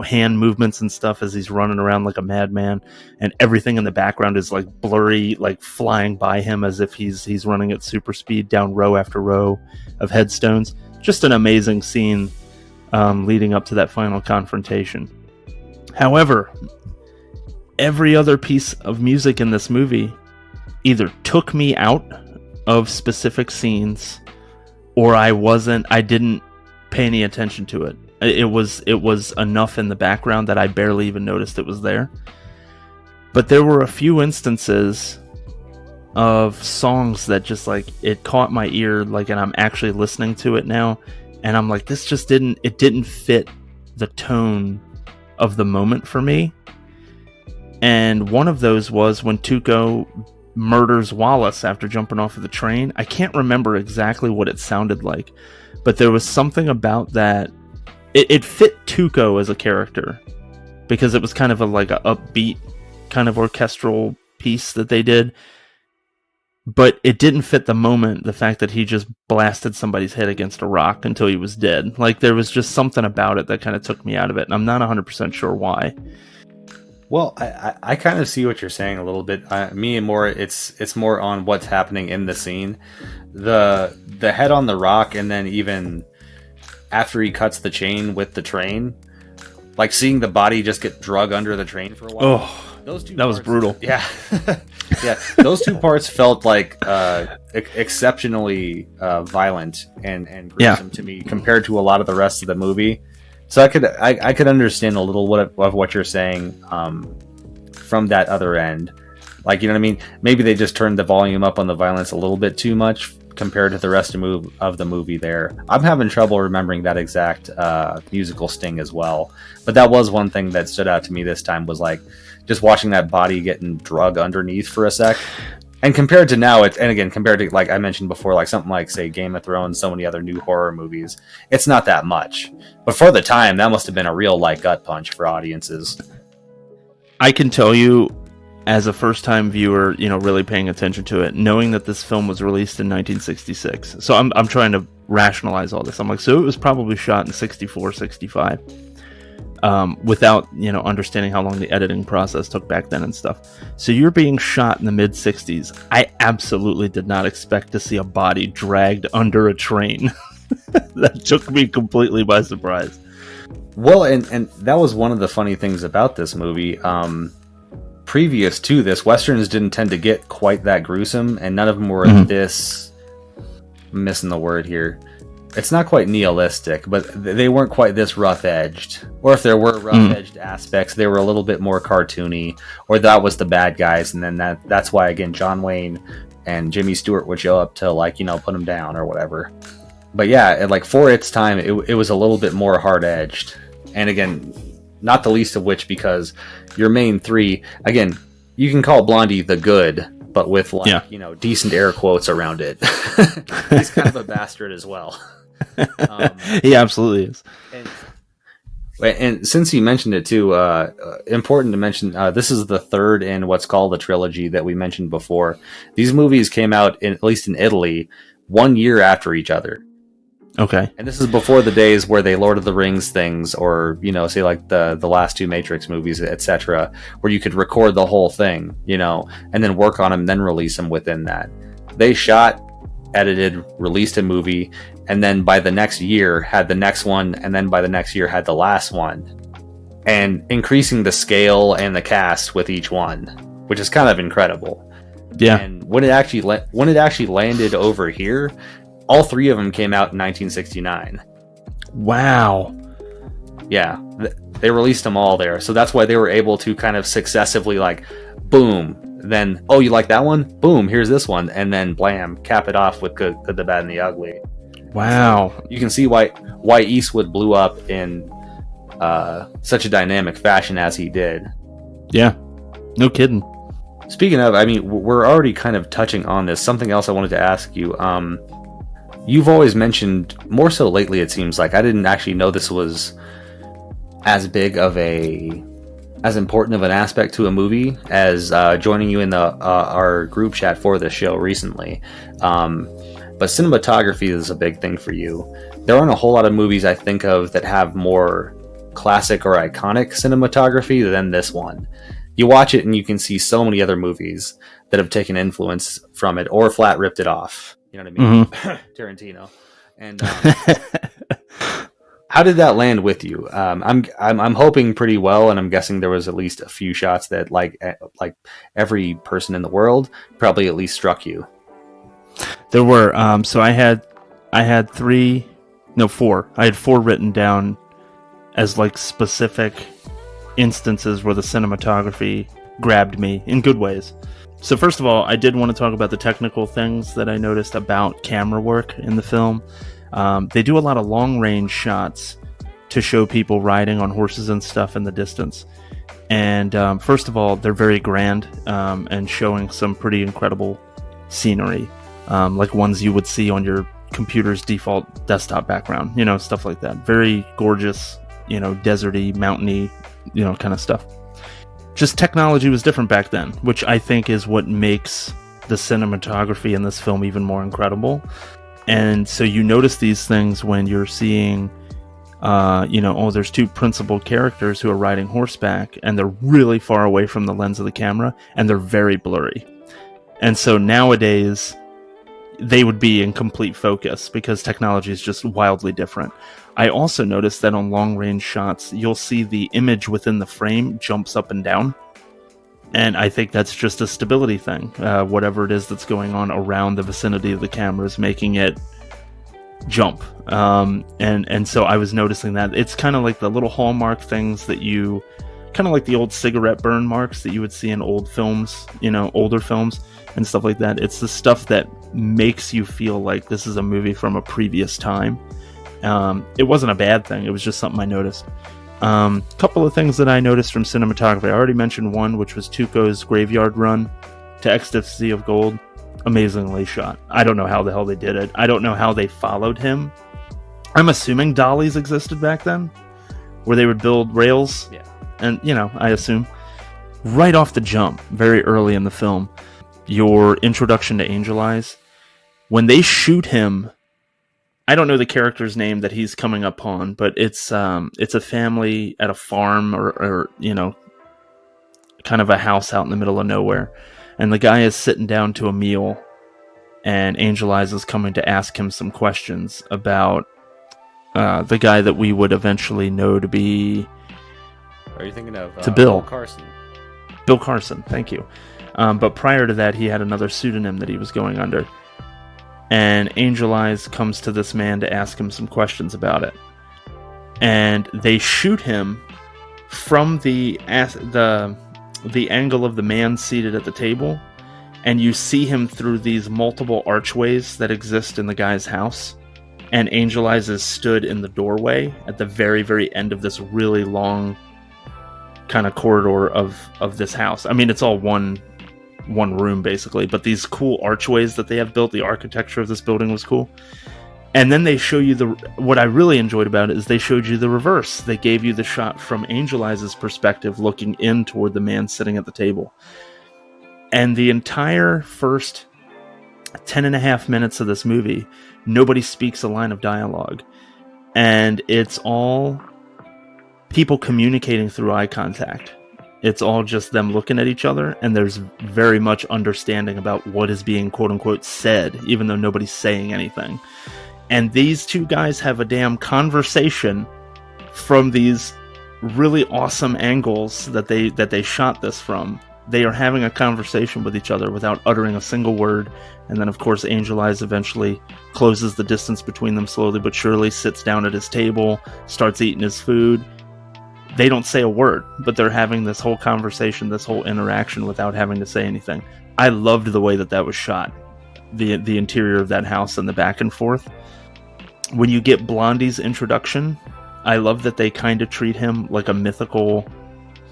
hand movements and stuff as he's running around like a madman, and everything in the background is like blurry, like flying by him as if he's running at super speed down row after row of headstones. Just an amazing scene leading up to that final confrontation. However, every other piece of music in this movie either took me out of specific scenes, or I didn't pay any attention to it. It was enough in the background that I barely even noticed it was there. But there were a few instances of songs that just like it caught my ear, like, and I'm actually listening to it now, and I'm like, this just didn't fit the tone of the moment for me. And one of those was when Tuco murders Wallace after jumping off of the train. I can't remember exactly what it sounded like, but there was something about that. It fit Tuco as a character because it was kind of like a upbeat kind of orchestral piece that they did, but it didn't fit the moment, the fact that he just blasted somebody's head against a rock until he was dead. Like, there was just something about it that kind of took me out of it, and I'm not 100% sure why. Well, I kind of see what you're saying a little bit. Me and more, it's more on what's happening in the scene. The head on the rock, and then even after he cuts the chain with the train, like seeing the body just get drug under the train for a while. Oh, that was brutal. Yeah. Yeah, those two parts felt like exceptionally violent and gruesome to me compared to a lot of the rest of the movie. So I could understand a little of what you're saying from that other end. Like, you know what I mean? Maybe they just turned the volume up on the violence a little bit too much compared to the rest of the movie there. I'm having trouble remembering that exact musical sting as well. But that was one thing that stood out to me this time, was like just watching that body getting drug underneath for a sec. And compared to now, compared to, like I mentioned before, like something like, say, Game of Thrones, so many other new horror movies, it's not that much. But for the time, that must have been a real, like, gut punch for audiences. I can tell you, as a first-time viewer, you know, really paying attention to it, knowing that this film was released in 1966. So I'm trying to rationalize all this. I'm like, so it was probably shot in 64, 65. Without, you know, understanding how long the editing process took back then and stuff. So you're being shot in the mid-60s. I absolutely did not expect to see a body dragged under a train. That took me completely by surprise. Well, and that was one of the funny things about this movie. Previous to this, Westerns didn't tend to get quite that gruesome, and none of them were this... I'm missing the word here. It's not quite nihilistic, but they weren't quite this rough-edged. Or if there were rough-edged aspects, they were a little bit more cartoony, or that was the bad guys, and then that's why, again, John Wayne and Jimmy Stewart would show up to, like, you know, put them down or whatever. But yeah, like, for its time, it was a little bit more hard-edged. And again, not the least of which because your main three, again, you can call Blondie the good, but with, like, you know, decent air quotes around it. He's kind of a bastard as well. He absolutely is. And since you mentioned it too, important to mention, this is the third in what's called the trilogy that we mentioned before. These movies came out, at least in Italy, 1 year after each other. Okay. And this is before the days where they Lord of the Rings things, or, you know, say like the last two Matrix movies, etc., where you could record the whole thing, you know, and then work on them, then release them within that. They shot, edited, released a movie, and then by the next year had the next one, and then by the next year had the last one, and increasing the scale and the cast with each one, which is kind of incredible. Yeah. And when it actually landed over here, all three of them came out in 1969. Wow. Yeah, they released them all there, so that's why they were able to kind of successively, like, boom, then, oh, you like that one? Boom, here's this one, and then blam, cap it off with Good, the Bad, and the Ugly. Wow. So you can see why Eastwood blew up in such a dynamic fashion as he did. Yeah, no kidding. Speaking of, I mean, we're already kind of touching on this. Something else I wanted to ask you. You've always mentioned, more so lately it seems like, I didn't actually know this was as big of as important of an aspect to a movie as joining you in our group chat for this show recently. But cinematography is a big thing for you. There aren't a whole lot of movies I think of that have more classic or iconic cinematography than this one. You watch it and you can see so many other movies that have taken influence from it or flat ripped it off. You know what I mean? Mm-hmm. Tarantino. And how did that land with you? I'm hoping pretty well, and I'm guessing there was at least a few shots that, like every person in the world, probably at least struck you. There were. So I had four. I had four written down as like specific instances where the cinematography grabbed me in good ways. So first of all, I did want to talk about the technical things that I noticed about camera work in the film. They do a lot of long-range shots to show people riding on horses and stuff in the distance. And first of all, they're very grand and showing some pretty incredible scenery, like ones you would see on your computer's default desktop background, stuff like that. Very gorgeous, deserty, mountainy, kind of stuff. Just technology was different back then, which I think is what makes the cinematography in this film even more incredible. And so you notice these things when you're seeing, there's two principal characters who are riding horseback, and they're really far away from the lens of the camera, and they're very blurry. And so nowadays, they would be in complete focus because technology is just wildly different. I also noticed that on long-range shots, you'll see the image within the frame jumps up and down. And I think that's just a stability thing. Whatever it is that's going on around the vicinity of the camera is making it jump. And so I was noticing that. It's kind of like the little hallmark things that kind of like the old cigarette burn marks that you would see in old films, older films and stuff like that. It's the stuff that makes you feel like this is a movie from a previous time. It wasn't a bad thing. It was just something I noticed. Couple of things that I noticed from cinematography. I already mentioned one, which was Tuco's graveyard run to Ecstasy of Gold. Amazingly shot. I don't know how the hell they did it. I don't know how they followed him. I'm assuming dollies existed back then, where they would build rails. Yeah. And, I assume. Right off the jump, very early in the film, your introduction to Angel Eyes, when they shoot him, I don't know the character's name that he's coming upon, but it's a family at a farm or kind of a house out in the middle of nowhere. And the guy is sitting down to a meal, and Angel Eyes is coming to ask him some questions about the guy that we would eventually know to be... Are you thinking of Bill Carson? Bill Carson, thank you. But prior to that, he had another pseudonym that he was going under. And Angel Eyes comes to this man to ask him some questions about it. And they shoot him from the angle of the man seated at the table, and you see him through these multiple archways that exist in the guy's house. And Angel Eyes is stood in the doorway at the very, very end of this really long kind of corridor of this house. I mean, it's all one room basically, but these cool archways that they have built, the architecture of this building was cool. And then they show you what I really enjoyed about it is they showed you the reverse. They gave you the shot from Angel Eyes' perspective looking in toward the man sitting at the table. And the entire first 10.5 minutes of this movie, nobody speaks a line of dialogue. And it's all people communicating through eye contact. It's all just them looking at each other, and there's very much understanding about what is being quote-unquote said, even though nobody's saying anything. And these two guys have a damn conversation from these really awesome angles that they shot this from. They are having a conversation with each other without uttering a single word. And then, of course, Angel Eyes eventually closes the distance between them slowly but surely, sits down at his table, starts eating his food. They don't say a word, but they're having this whole conversation, this whole interaction without having to say anything. I loved the way that was shot. The interior of that house and the back and forth. When you get Blondie's introduction, I love that they kind of treat him like a mythical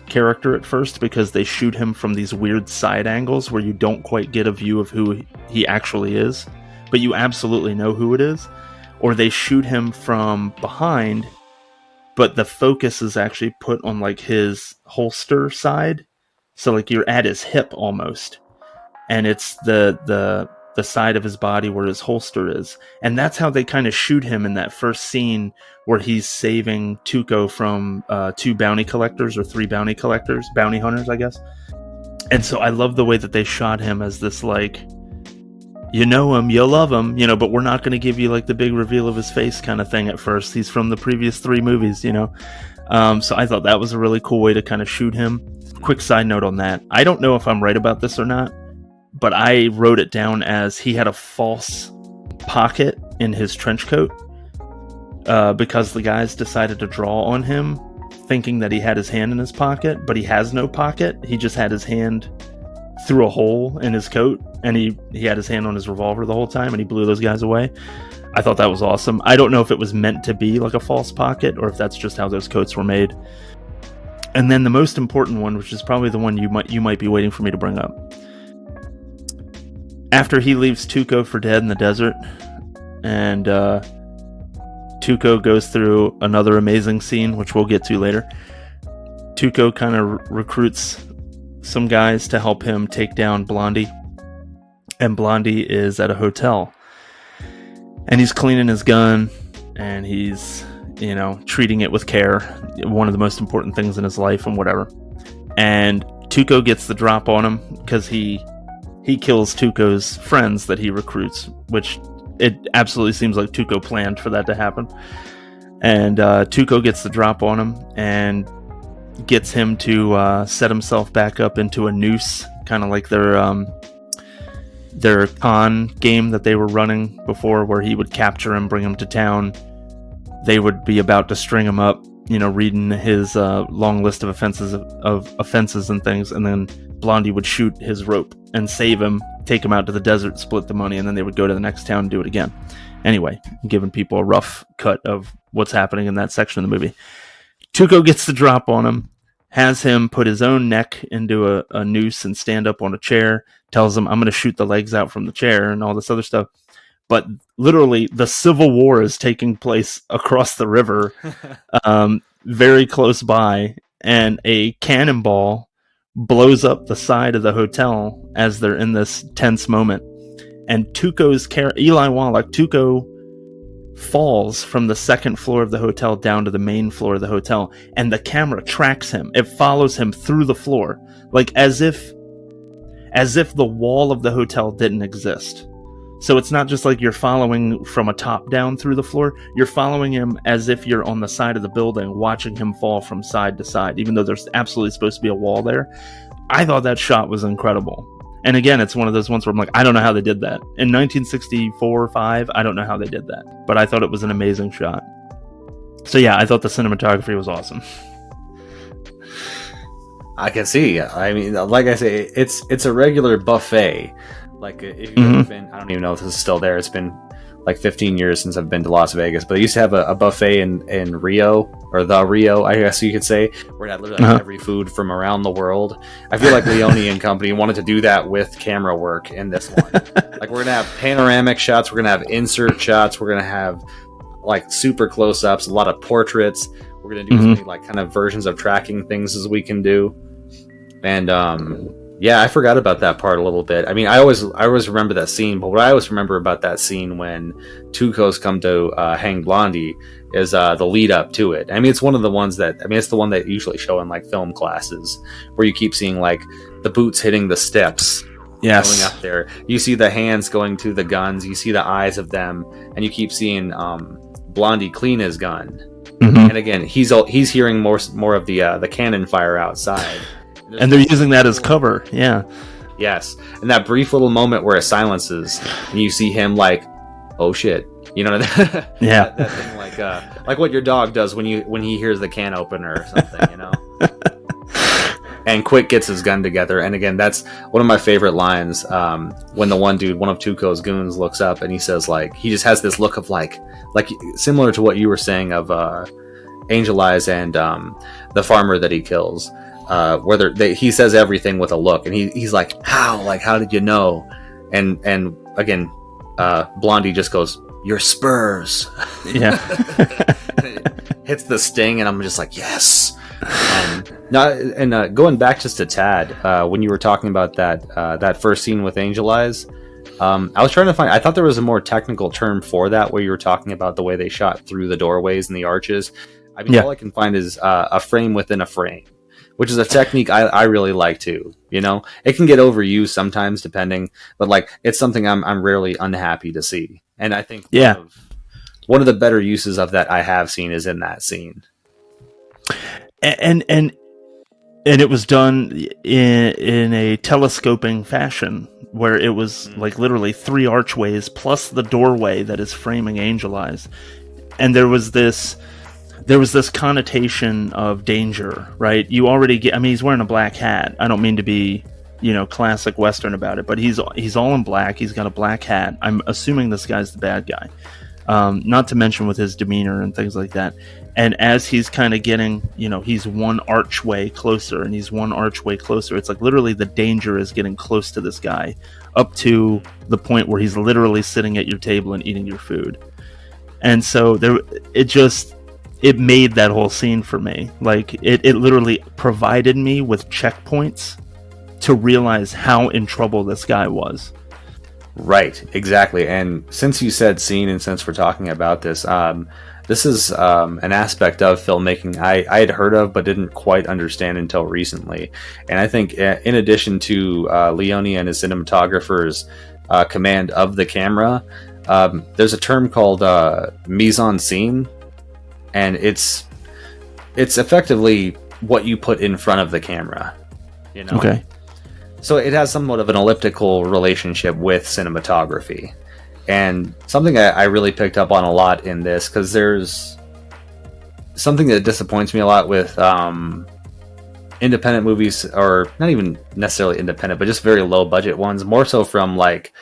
character at first, because they shoot him from these weird side angles where you don't quite get a view of who he actually is, but you absolutely know who it is. Or they shoot him from behind, but the focus is actually put on like his holster side, so like you're at his hip almost, and it's the side of his body where his holster is. And that's how they kind of shoot him in that first scene where he's saving Tuco from 2 bounty collectors or 3 bounty hunters, I guess. And so I love the way that they shot him as this, like, you know him, you love him, but we're not going to give you like the big reveal of his face kind of thing at first. He's from the previous 3 movies, So I thought that was a really cool way to kind of shoot him. Quick side note on that. I don't know if I'm right about this or not, but I wrote it down as he had a false pocket in his trench coat. because the guys decided to draw on him, thinking that he had his hand in his pocket, but he has no pocket. He just had his hand through a hole in his coat, and he had his hand on his revolver the whole time, and he blew those guys away. I thought that was awesome. I don't know if it was meant to be like a false pocket or if that's just how those coats were made. And then the most important one, which is probably the one you might be waiting for me to bring up. After he leaves Tuco for dead in the desert, and Tuco goes through another amazing scene, which we'll get to later. Tuco kind of recruits some guys to help him take down Blondie. And Blondie is at a hotel. And he's cleaning his gun, and he's, treating it with care. One of the most important things in his life and whatever. And Tuco gets the drop on him because he kills Tuco's friends that he recruits, which it absolutely seems like Tuco planned for that to happen. And Tuco gets the drop on him and gets him to set himself back up into a noose, kind of like their con game that they were running before, where he would capture him, bring him to town. They would be about to string him up, reading his long list of offenses and things, and then Blondie would shoot his rope and save him, take him out to the desert, split the money, and then they would go to the next town and do it again. Anyway, giving people a rough cut of what's happening in that section of the movie. Tuco gets the drop on him, has him put his own neck into a noose and stand up on a chair, tells him, I'm going to shoot the legs out from the chair and all this other stuff. But literally, the Civil War is taking place across the river, very close by, and a cannonball blows up the side of the hotel as they're in this tense moment. And Tuco's Eli Wallach, Tuco falls from the second floor of the hotel down to the main floor of the hotel, and the camera tracks him. It follows him through the floor, like as if the wall of the hotel didn't exist. So it's not just like you're following from a top down through the floor. You're following him as if you're on the side of the building, watching him fall from side to side, even though there's absolutely supposed to be a wall there. I thought that shot was incredible. And again, it's one of those ones where I'm like, I don't know how they did that. In 1964 or 5, I don't know how they did that. But I thought it was an amazing shot. So yeah, I thought the cinematography was awesome. I can see. I mean, like I say, it's a regular buffet. Like, if you've ever been, I don't even know if this is still there. It's been like 15 years since I've been to Las Vegas, but they used to have a buffet in Rio, or the Rio, I guess you could say, where it had literally every food from around the world. I feel like Leone and company wanted to do that with camera work in this one. Like, we're going to have panoramic shots, we're going to have insert shots, we're going to have like super close-ups, a lot of portraits. We're going to do as many like kind of versions of tracking things as we can do. And yeah, I forgot about that part a little bit. I mean, I always remember that scene, but what I always remember about that scene when Tuco's come to hang Blondie is the lead up to it. I mean, it's one of the ones that, it's the one that usually show in like film classes, where you keep seeing like the boots hitting the steps. Yes. Going up there. You see the hands going to the guns, you see the eyes of them, and you keep seeing Blondie clean his gun. And again, he's hearing more of the cannon fire outside. And they're using that as cover, yeah. Yes, and that brief little moment where it silences, and you see him like, "Oh shit," yeah. that thing like what your dog does when he hears the can opener or something, And Quick gets his gun together, and again, that's one of my favorite lines. When the one of Tuco's goons looks up, and he says like, he just has this look of like similar to what you were saying of Angel Eyes and the farmer that he kills. Whether he says everything with a look, and he's like, how did you know? And again, Blondie just goes, your spurs. Yeah. Hits the sting, and I'm just like, yes. Going back just a tad, when you were talking about that first scene with Angel Eyes, I was trying to find, I thought there was a more technical term for that, where you were talking about the way they shot through the doorways and the arches. I mean, all I can find is a frame within a frame, which is a technique I really like too. It can get overused sometimes, depending, but like, it's something I'm rarely unhappy to see. And I think one of the better uses of that I have seen is in that scene. And it was done in a telescoping fashion, where it was like literally 3 archways plus the doorway that is framing Angel Eyes. and there was this connotation of danger, right? You already get, I mean, he's wearing a black hat. I don't mean to be, classic Western about it, but he's all in black. He's got a black hat. I'm assuming this guy's the bad guy. Not to mention with his demeanor and things like that. And as he's kind of getting, he's one archway closer and he's one archway closer. It's like literally the danger is getting close to this guy, up to the point where he's literally sitting at your table and eating your food. And so it made that whole scene for me. Like it literally provided me with checkpoints to realize how in trouble this guy was. Right, exactly. And since you said scene, and since we're talking about this, this is an aspect of filmmaking I had heard of but didn't quite understand until recently. And I think in addition to Leone and his cinematographer's command of the camera, there's a term called mise en scene, and it's effectively what you put in front of the camera. Okay. So it has somewhat of an elliptical relationship with cinematography. And something I really picked up on a lot in this, because there's something that disappoints me a lot with independent movies, or not even necessarily independent, but just very low budget ones, more so from like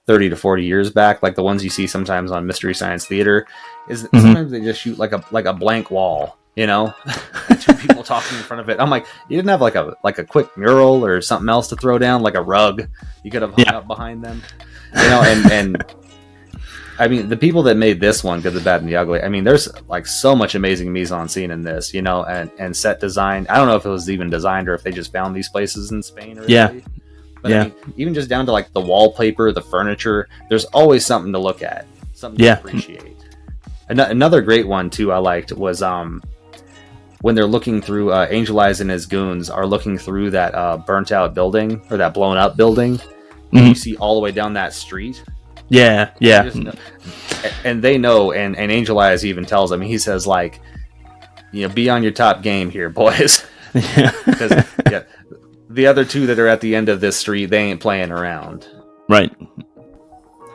30 to 40 years back, like the ones you see sometimes on Mystery Science Theater, is that sometimes they just shoot like a blank wall. Two people talking in front of it. I'm like, you didn't have like a quick mural or something else to throw down, like a rug you could have hung up behind them, and I mean, the people that made this one, Good, the Bad, and the Ugly, I mean, there's like so much amazing mise en scene in this, and set design. I don't know if it was even designed or if they just found these places in Spain or Italy. But I mean, even just down to like the wallpaper, the furniture, there's always something to look at, something to appreciate. Another great one too I liked was when they're looking through, Angel Eyes and his goons are looking through that burnt out building, or that blown up building. And you see all the way down that street. Yeah. And they know, and Angel Eyes even tells them, he says like, be on your top game here, boys. Because the other two that are at the end of this street, they ain't playing around. Right.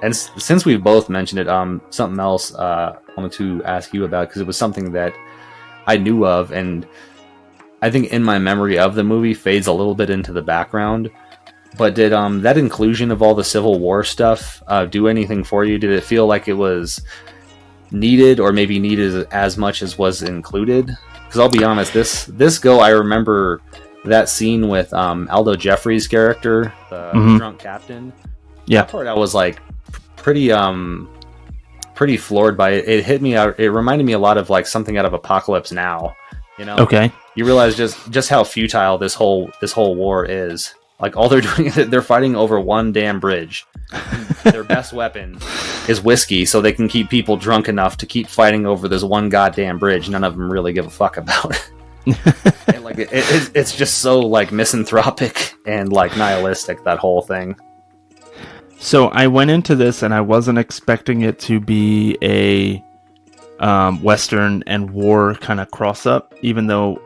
And since we've both mentioned it, something else I wanted to ask you about, because it was something that I knew of, and I think in my memory of the movie fades a little bit into the background. But did that inclusion of all the Civil War stuff do anything for you? Did it feel like it was needed, or maybe needed as much as was included? Because I'll be honest, this go, I remember that scene with Aldo Jeffrey's character, the drunk captain. Yeah, that part I was like pretty floored by it. It hit me out. It reminded me a lot of like something out of Apocalypse Now. Okay. You realize just how futile this whole war is. Like, all they're doing is they're fighting over one damn bridge. Their best weapon is whiskey, so they can keep people drunk enough to keep fighting over this one goddamn bridge none of them really give a fuck about. And like it's just so like misanthropic and like nihilistic, that whole thing. So I went into this and I wasn't expecting it to be a Western and war kind of cross up, even though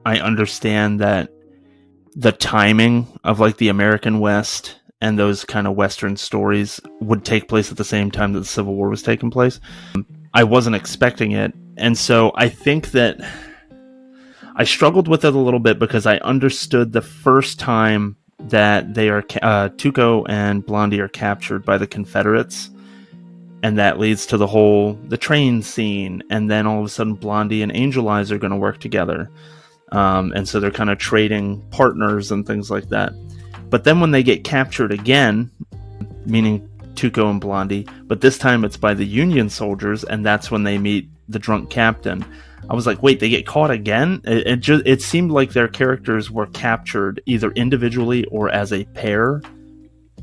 I understand that the timing of like the American West and those kind of Western stories would take place at the same time that the Civil War was taking place. I wasn't expecting it. And so I think that I struggled with it a little bit, because I understood the first time that they are Tuco and Blondie are captured by the Confederates, and that leads to the train scene, and then all of a sudden Blondie and Angel Eyes are going to work together. And so they're kind of trading partners and things like that. But then when they get captured again, meaning Tuco and Blondie, but this time it's by the Union soldiers, and that's when they meet the drunk captain. I was like, wait, they get caught again? It seemed like their characters were captured either individually or as a pair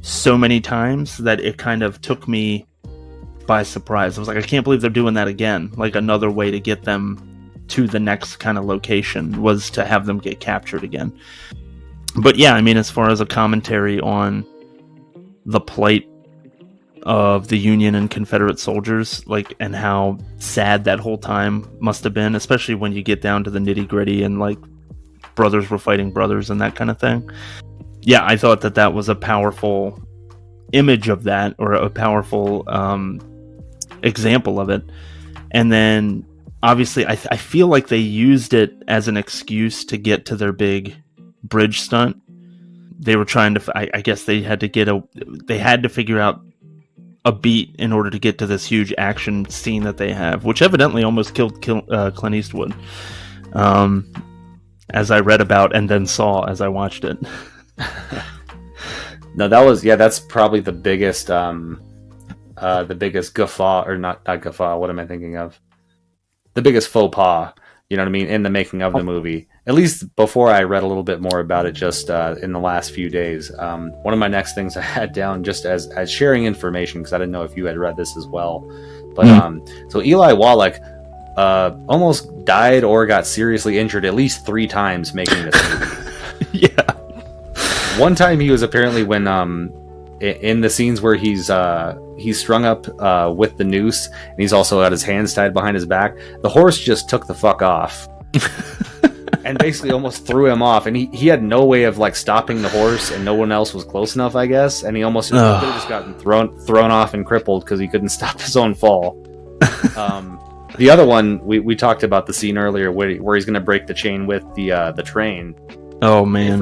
so many times that it kind of took me by surprise. I was like, I can't believe they're doing that again. Like, another way to get them to the next kind of location was to have them get captured again. But yeah, I mean, as far as a commentary on the plight of the Union and Confederate soldiers, like, and how sad that whole time must have been, especially when you get down to the nitty gritty and like brothers were fighting brothers and that kind of thing. Yeah, I thought that was a powerful image of that, or a powerful example of it. And then, obviously, I feel like they used it as an excuse to get to their big bridge stunt. They were trying to, I guess they had to figure out a beat in order to get to this huge action scene that they have, which evidently almost killed Clint Eastwood. As I read about and then saw as I watched it. No, that's probably the biggest guffaw, or not guffaw, what am I thinking of? The biggest faux pas, you know what I mean, in the making of the movie. At least before I read a little bit more about it just in the last few days. One of my next things I had down just as sharing information, because I didn't know if you had read this as well. But so Eli Wallach almost died or got seriously injured at least 3 times making this movie. Yeah. One time he was apparently when in the scenes where he's strung up with the noose, and he's also got his hands tied behind his back, the horse just took the fuck off. And basically almost threw him off, and he had no way of like stopping the horse, and no one else was close enough, I guess, and he almost could have just gotten thrown off and crippled because he couldn't stop his own fall. The other one, we talked about the scene earlier where he's going to break the chain with the train. Oh man!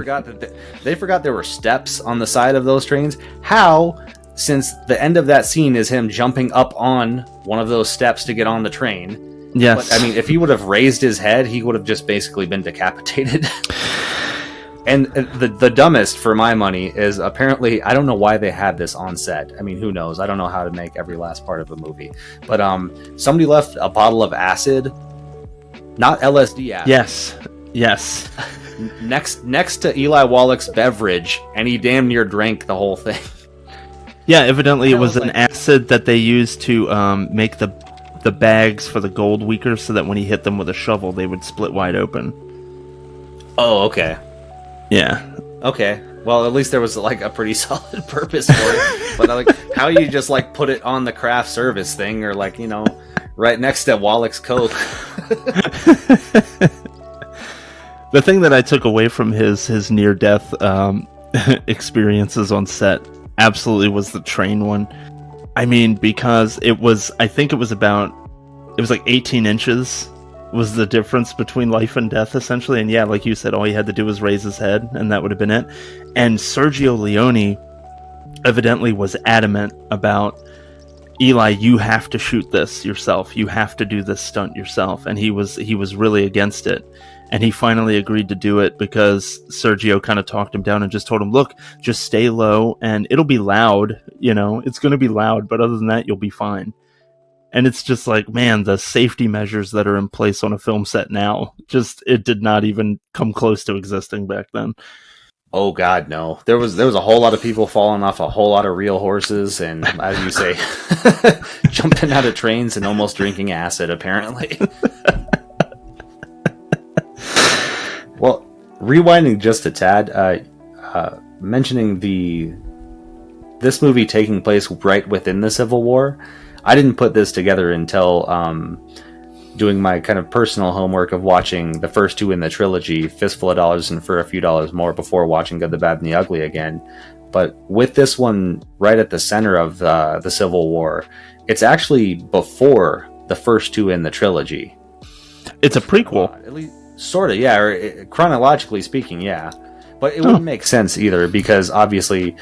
They forgot there were steps on the side of those trains. How? Since the end of that scene is him jumping up on one of those steps to get on the train. Yes. But, I mean, if he would have raised his head, he would have just basically been decapitated. And the dumbest, for my money, is apparently, I don't know why they had this on set. I mean, who knows? I don't know how to make every last part of a movie. But somebody left a bottle of acid, not LSD acid. Yes. Next to Eli Wallach's beverage, and he damn near drank the whole thing. Yeah, evidently it was an acid that they used to make the bags for the gold weaker, so that when he hit them with a shovel, they would split wide open. Oh, okay. Yeah. Okay. Well, at least there was like a pretty solid purpose for it. But like, how you just like put it on the craft service thing, or like, you know, right next to Wallach's Coke. The thing that I took away from his near-death experiences on set absolutely was the train one. I mean, because I think it was like 18 inches was the difference between life and death, essentially. And yeah, like you said, all he had to do was raise his head, and that would have been it. And Sergio Leone evidently was adamant about, Eli, you have to shoot this yourself. You have to do this stunt yourself. And he was really against it. And he finally agreed to do it because Sergio kind of talked him down and just told him, look, just stay low and it'll be loud. You know, it's going to be loud, but other than that, you'll be fine. And it's just like, man, the safety measures that are in place on a film set now, it did not even come close to existing back then. Oh God, no. There was a whole lot of people falling off a whole lot of real horses, and as you say, jumping out of trains and almost drinking acid, apparently. Well, rewinding just a tad, mentioning this movie taking place right within the Civil War, I didn't put this together until doing my kind of personal homework of watching the first 2 in the trilogy, Fistful of Dollars and For a Few Dollars More, before watching Good, the Bad, and the Ugly again. But with this one right at the center of the Civil War, it's actually before the first 2 in the trilogy. It's a prequel. At least, sort of, yeah. Or chronologically speaking, yeah. But it wouldn't make sense either, because obviously...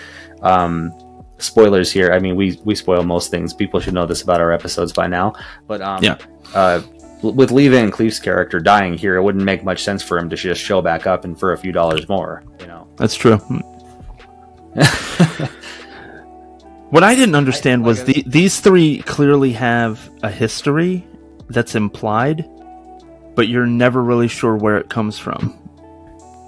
spoilers here. I mean, we spoil most things. People should know this about our episodes by now. But with Lee Van Cleef's character dying here, it wouldn't make much sense for him to just show back up and For a Few Dollars More. You know, that's true. What I didn't understand was these 3 clearly have a history that's implied, but you're never really sure where it comes from.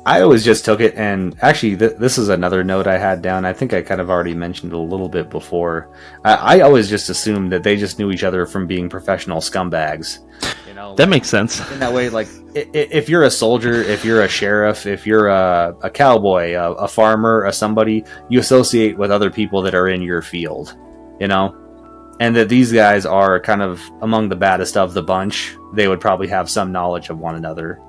I always just took it, and actually this is another note I had down. I think I kind of already mentioned it a little bit before. I always just assumed that they just knew each other from being professional scumbags. You know, that makes sense. In that way, like, if you're a soldier, if you're a sheriff, if you're a cowboy, a farmer, somebody, you associate with other people that are in your field, you know? And that these guys are kind of among the baddest of the bunch. They would probably have some knowledge of one another.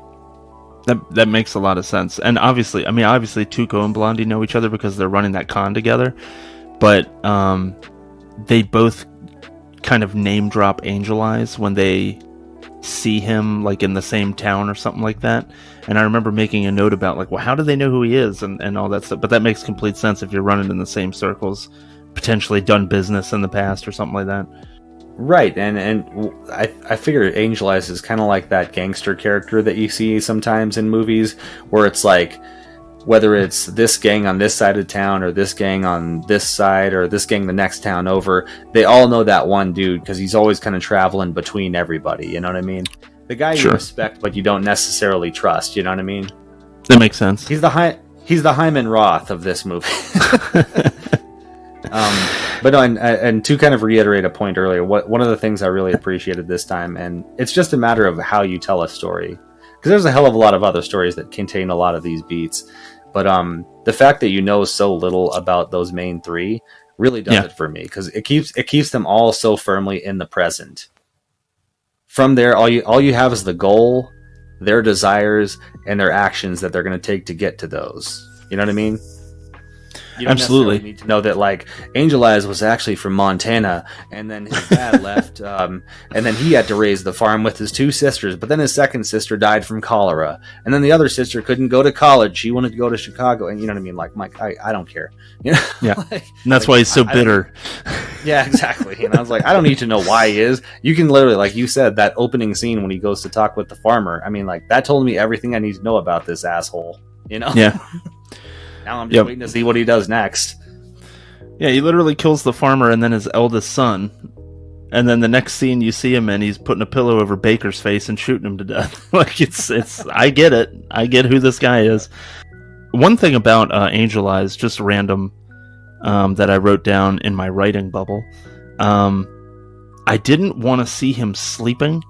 That makes a lot of sense. And obviously Tuco and Blondie know each other because they're running that con together. But they both kind of name drop Angel Eyes when they see him like in the same town or something like that. And I remember making a note about like, well, how do they know who he is and all that stuff? But that makes complete sense if you're running in the same circles, potentially done business in the past or something like that. Right, and I figure Angel Eyes is kind of like that gangster character that you see sometimes in movies, where it's like, whether it's this gang on this side of town, or this gang on this side, or this gang the next town over, they all know that one dude because he's always kind of traveling between everybody, you know what I mean? The guy you respect but you don't necessarily trust, you know what I mean? That makes sense. He's the Hyman Roth of this movie. But no, and to kind of reiterate a point earlier, one of the things I really appreciated this time, and it's just a matter of how you tell a story, because there's a hell of a lot of other stories that contain a lot of these beats, but the fact that you know so little about those main three really does it for me, because it keeps them all so firmly in the present. From there, all you have is the goal, their desires, and their actions that they're going to take to get to those. You know what I mean? You don't Absolutely need to know that like Angel Eyes was actually from Montana, and then his dad left, and then he had to raise the farm with his two sisters. But then his second sister died from cholera, and then the other sister couldn't go to college; she wanted to go to Chicago. And you know what I mean? Like, Mike, I don't care. You know? Yeah, and that's why he's so bitter. Yeah, exactly. And I was like, I don't need to know why he is. You can literally, like you said, that opening scene when he goes to talk with the farmer. I mean, like that told me everything I need to know about this asshole. You know? Yeah. Now I'm just waiting to see what he does next. Yeah, he literally kills the farmer and then his eldest son. And then the next scene you see him in, he's putting a pillow over Baker's face and shooting him to death. Like it's I get it. I get who this guy is. One thing about Angel Eyes, just random, that I wrote down in my writing bubble. I didn't want to see him sleeping.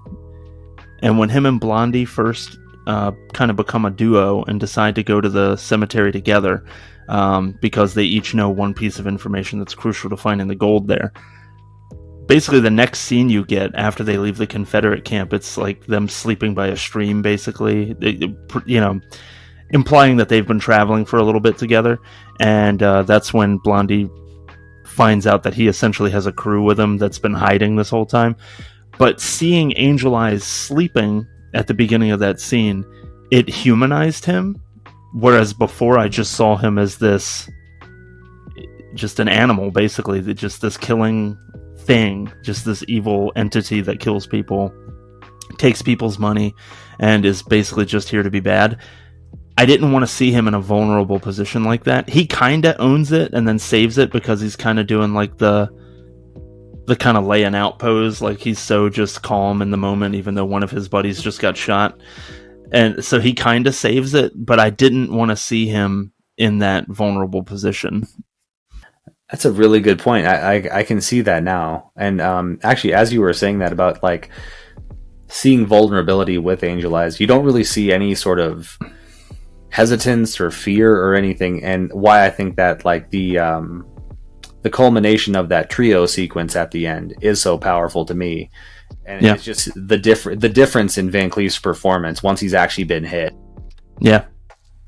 And when him and Blondie first kind of become a duo and decide to go to the cemetery together, because they each know one piece of information that's crucial to finding the gold there. Basically, the next scene you get after they leave the Confederate camp, it's like them sleeping by a stream, basically, implying that they've been traveling for a little bit together. And that's when Blondie finds out that he essentially has a crew with him that's been hiding this whole time. But seeing Angel Eyes sleeping at the beginning of that scene, it humanized him, whereas before I just saw him as just an animal, basically, just this killing thing, just this evil entity that kills people, takes people's money, and is basically just here to be bad. I didn't want to see him in a vulnerable position like that. He kind of owns it and then saves it because he's kind of doing like the kind of laying out pose, like he's so just calm in the moment, even though one of his buddies just got shot. And so he kind of saves it, but I didn't want to see him in that vulnerable position. That's a really good point. I can see that now. And actually, as you were saying that about like seeing vulnerability with Angel Eyes, you don't really see any sort of hesitance or fear or anything. And why I think that like the culmination of that trio sequence at the end is so powerful to me, and it's just the difference in Van Cleef's performance once he's actually been hit. Yeah,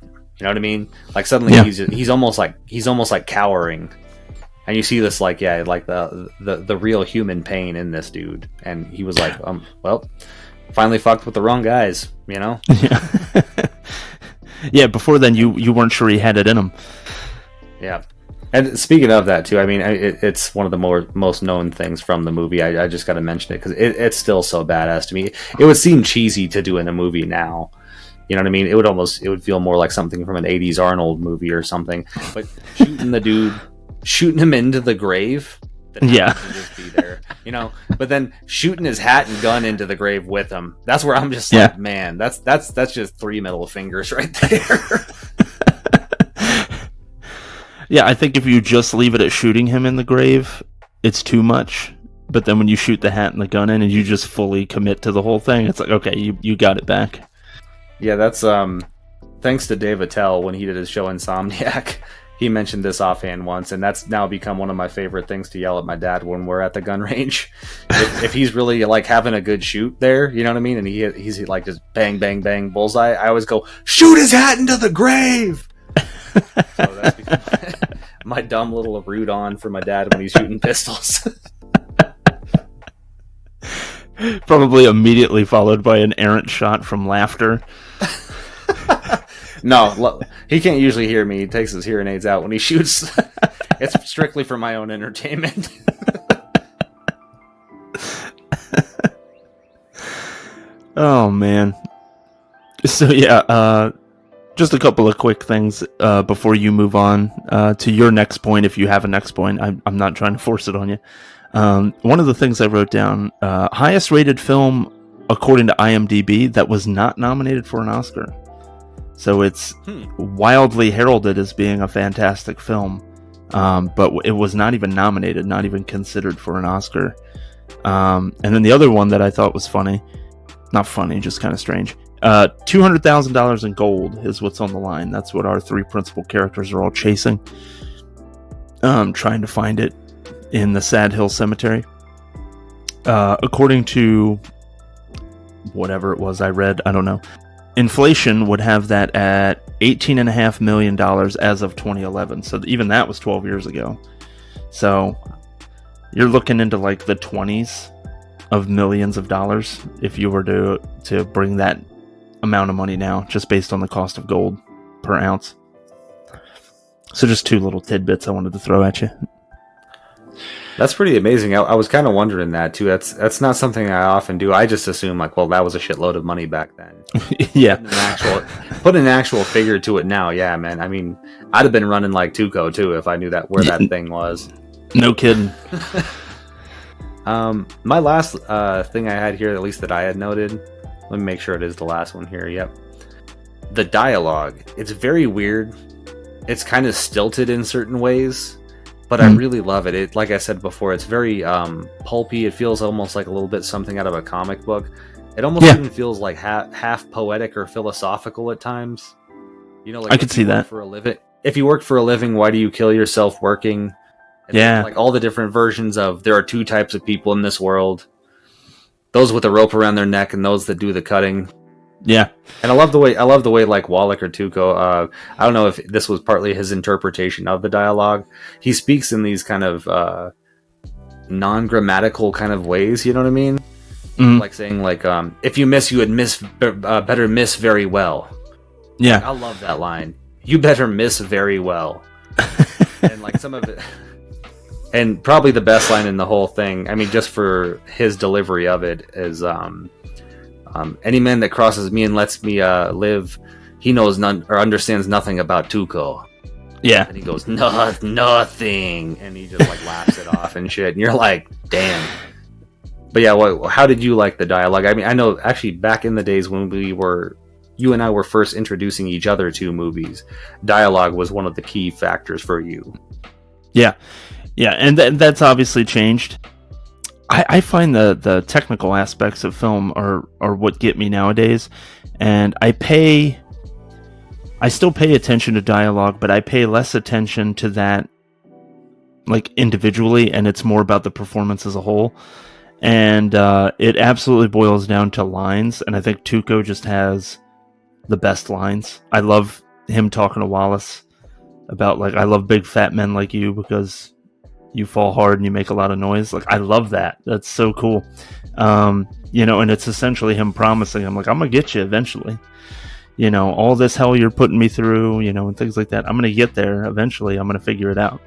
you know what I mean? Like suddenly he's almost like cowering, and you see this like the real human pain in this dude, and he was like, well, finally fucked with the wrong guys, you know? Yeah. Yeah. Before then, you weren't sure he had it in him. Yeah. And speaking of that too, I mean, it's one of the most known things from the movie. I just got to mention it because it's still so badass to me. It would seem cheesy to do in a movie now. You know what I mean? It would feel more like something from an 80s Arnold movie or something. But shooting him into the grave, just be there, you know. But then shooting his hat and gun into the grave with him. That's where I'm just like, man, that's just 3 middle fingers right there. Yeah, I think if you just leave it at shooting him in the grave, it's too much. But then when you shoot the hat and the gun in and you just fully commit to the whole thing, it's like, okay, you got it back. Yeah, that's thanks to Dave Attell when he did his show Insomniac. He mentioned this offhand once, and that's now become one of my favorite things to yell at my dad when we're at the gun range. If he's really like having a good shoot there, you know what I mean? And he's like just bang, bang, bang, bullseye. I always go, shoot his hat into the grave! So that's become my dumb little root on for my dad when he's shooting pistols. Probably immediately followed by an errant shot from laughter. No, he can't usually hear me. He takes his hearing aids out when he shoots. It's strictly for my own entertainment. Oh, man. So, yeah, just a couple of quick things before you move on to your next point, if you have a next point. I'm not trying to force it on you. One of the things I wrote down, highest rated film according to IMDb that was not nominated for an Oscar. So it's wildly heralded as being a fantastic film, but it was not even nominated, not even considered for an Oscar. And then the other one that I thought was funny, not funny, just kind of strange. $200,000 in gold is what's on the line. That's what our three principal characters are all chasing. Trying to find it in the Sad Hill Cemetery. According to whatever it was I read, I don't know. Inflation would have that at $18.5 million as of 2011. So even that was 12 years ago. So you're looking into like the 20s of millions of dollars if you were to bring that amount of money now, just based on the cost of gold per ounce. So just two little tidbits I wanted to throw at you. That's pretty amazing. I was kind of wondering that too. That's not something I often do. I just assume like, well, that was a shitload of money back then. Yeah. Put an actual figure to it now. Yeah, man. I mean, I'd have been running like Tuco too if I knew where that thing was. No kidding. My last thing I had here, at least that I had noted. Let me make sure it is the last one here. Yep. The dialogue. It's very weird. It's kind of stilted in certain ways. But I really love it. It, like I said before, it's very pulpy. It feels almost like a little bit something out of a comic book. It almost even feels like half poetic or philosophical at times. You know, like I could see that. For a living, if you work for a living, why do you kill yourself working? And like all the different versions of there are two types of people in this world: those with a rope around their neck and those that do the cutting. Yeah, and I love the way like Wallach or Tuco. I don't know if this was partly his interpretation of the dialogue. He speaks in these kind of non-grammatical kind of ways. You know what I mean? Mm-hmm. Like saying like, if you miss, you would miss better miss very well. Yeah, like, I love that line. You better miss very well. And like some of it, and probably the best line in the whole thing. I mean, just for his delivery of it is. Any man that crosses me and lets me live, he knows none or understands nothing about Tuco. Yeah. And he goes, nothing. And he just like laughs it off and shit. And you're like, damn. But yeah, how did you like the dialogue? I mean, I know actually back in the days when you and I were first introducing each other to movies, dialogue was one of the key factors for you. Yeah. Yeah. And that's obviously changed. I find the technical aspects of film are what get me nowadays, and I still pay attention to dialogue, but I pay less attention to that like individually, and it's more about the performance as a whole. And it absolutely boils down to lines, and I think Tuco just has the best lines. I love him talking to Wallace about like, I love big fat men like you because you fall hard and you make a lot of noise. Like, I love that. That's so cool. You know, and it's essentially him promising him, like, I'm gonna get you eventually. You know, all this hell you're putting me through, you know, and things like that. I'm gonna get there eventually. I'm gonna figure it out.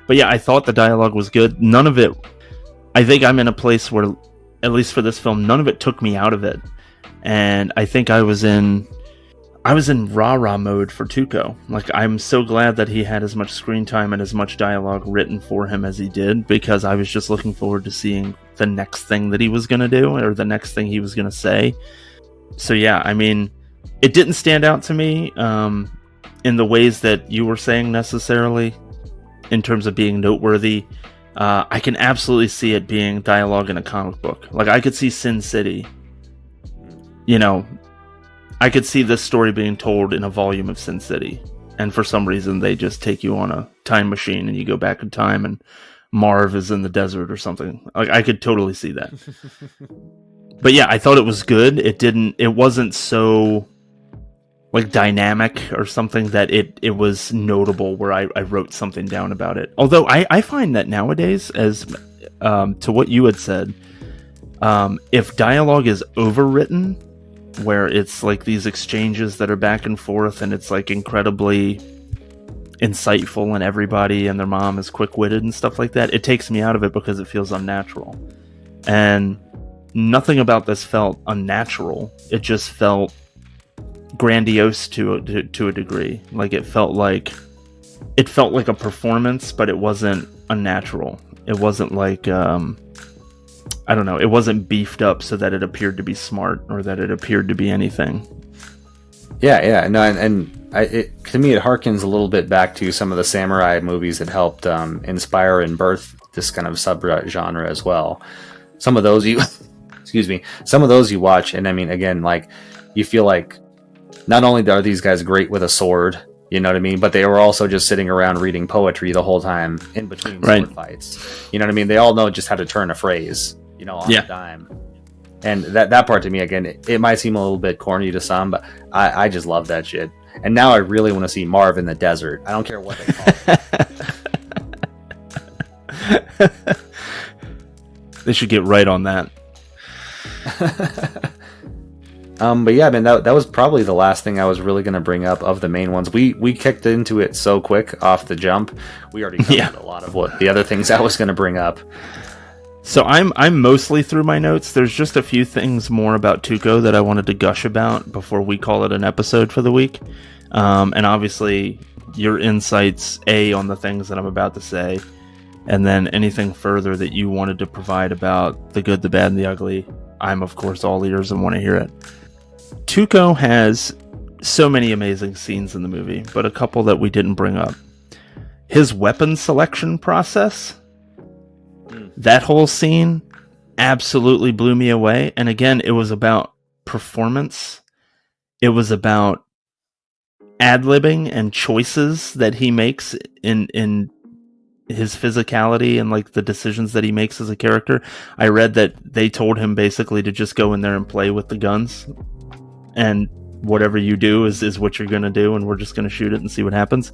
But yeah, I thought the dialogue was good. None of it, I think I'm in a place where, at least for this film, none of it took me out of it. And I think I was in rah-rah mode for Tuco. Like, I'm so glad that he had as much screen time and as much dialogue written for him as he did, because I was just looking forward to seeing the next thing that he was going to do, or the next thing he was going to say. So yeah, I mean, it didn't stand out to me in the ways that you were saying necessarily, in terms of being noteworthy. I can absolutely see it being dialogue in a comic book. Like, I could see Sin City, you know, I could see this story being told in a volume of Sin City, and for some reason they just take you on a time machine and you go back in time and Marv is in the desert or something. Like, I could totally see that. But yeah, I thought it was good. It wasn't so like dynamic or something that it was notable where I wrote something down about it. Although I find that nowadays, as to what you had said, If dialogue is overwritten, where it's like these exchanges that are back and forth and it's like incredibly insightful and everybody and their mom is quick-witted and stuff like that, it takes me out of it because it feels unnatural. And nothing about this felt unnatural. It just felt grandiose to a degree. Like it felt like a performance, but it wasn't unnatural. It wasn't like I don't know, it wasn't beefed up so that it appeared to be smart or that it appeared to be anything. Yeah, no, to me, it harkens a little bit back to some of the samurai movies that helped inspire and birth this kind of subgenre as well. Some of those some of those you watch, and I mean, again, like, you feel like not only are these guys great with a sword, you know what I mean, but they were also just sitting around reading poetry the whole time in between sword fights. You know what I mean? They all know just how to turn a phrase, on a dime. And that part to me, again, it might seem a little bit corny to some, but I just love that shit. And now I really want to see Marv in the desert. I don't care what they call it. They should get right on that. But yeah, man, that was probably the last thing I was really going to bring up of the main ones. We kicked into it so quick off the jump. We already covered a lot of what the other things I was going to bring up. So I'm mostly through my notes. There's just a few things more about Tuco that I wanted to gush about before we call it an episode for the week. And obviously, your insights, on the things that I'm about to say, and then anything further that you wanted to provide about the good, the bad, and the ugly, I'm, of course, all ears and want to hear it. Tuco has so many amazing scenes in the movie, but a couple that we didn't bring up. His weapon selection process, that whole scene absolutely blew me away. And again, it was about performance. It was about ad-libbing and choices that he makes in his physicality and like the decisions that he makes as a character. I read that they told him basically to just go in there and play with the guns, and whatever you do is what you're going to do, and we're just going to shoot it and see what happens.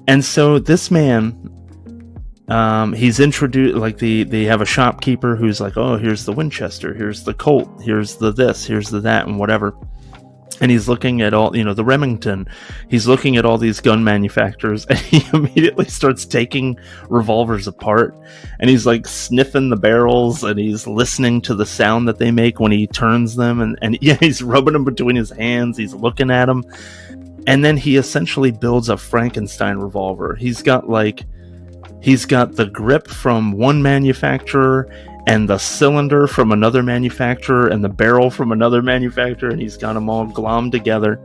And so this man, he's introduced, like they have a shopkeeper who's like, oh, here's the Winchester, here's the Colt, here's the this, here's the that, and whatever. And he's looking at all, the Remington. He's looking at all these gun manufacturers, and he immediately starts taking revolvers apart. And he's like sniffing the barrels, and he's listening to the sound that they make when he turns them. And he's rubbing them between his hands. He's looking at them. And then he essentially builds a Frankenstein revolver. He's got the grip from one manufacturer, and the cylinder from another manufacturer, and the barrel from another manufacturer, and he's got them all glommed together.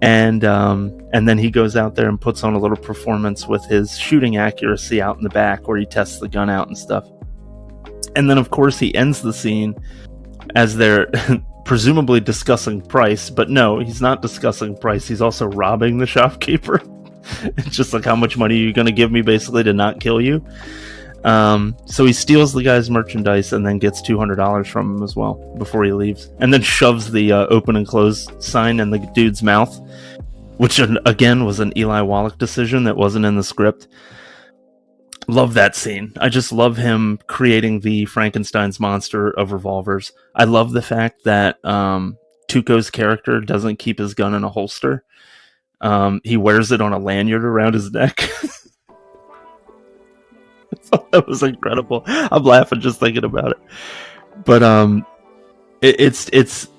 And then he goes out there and puts on a little performance with his shooting accuracy out in the back, where he tests the gun out and stuff. And then, of course, he ends the scene as they're presumably discussing price, but no, he's not discussing price. He's also robbing the shopkeeper. It's just like, how much money are you going to give me, basically, to not kill you? So he steals the guy's merchandise and then gets $200 from him as well before he leaves, and then shoves the open and close sign in the dude's mouth, which again was an Eli Wallach decision that wasn't in the script. Love that scene. I just love him creating the Frankenstein's monster of revolvers. I love the fact that Tuco's character doesn't keep his gun in a holster. He wears it on a lanyard around his neck. That was incredible. I'm laughing just thinking about it. But it's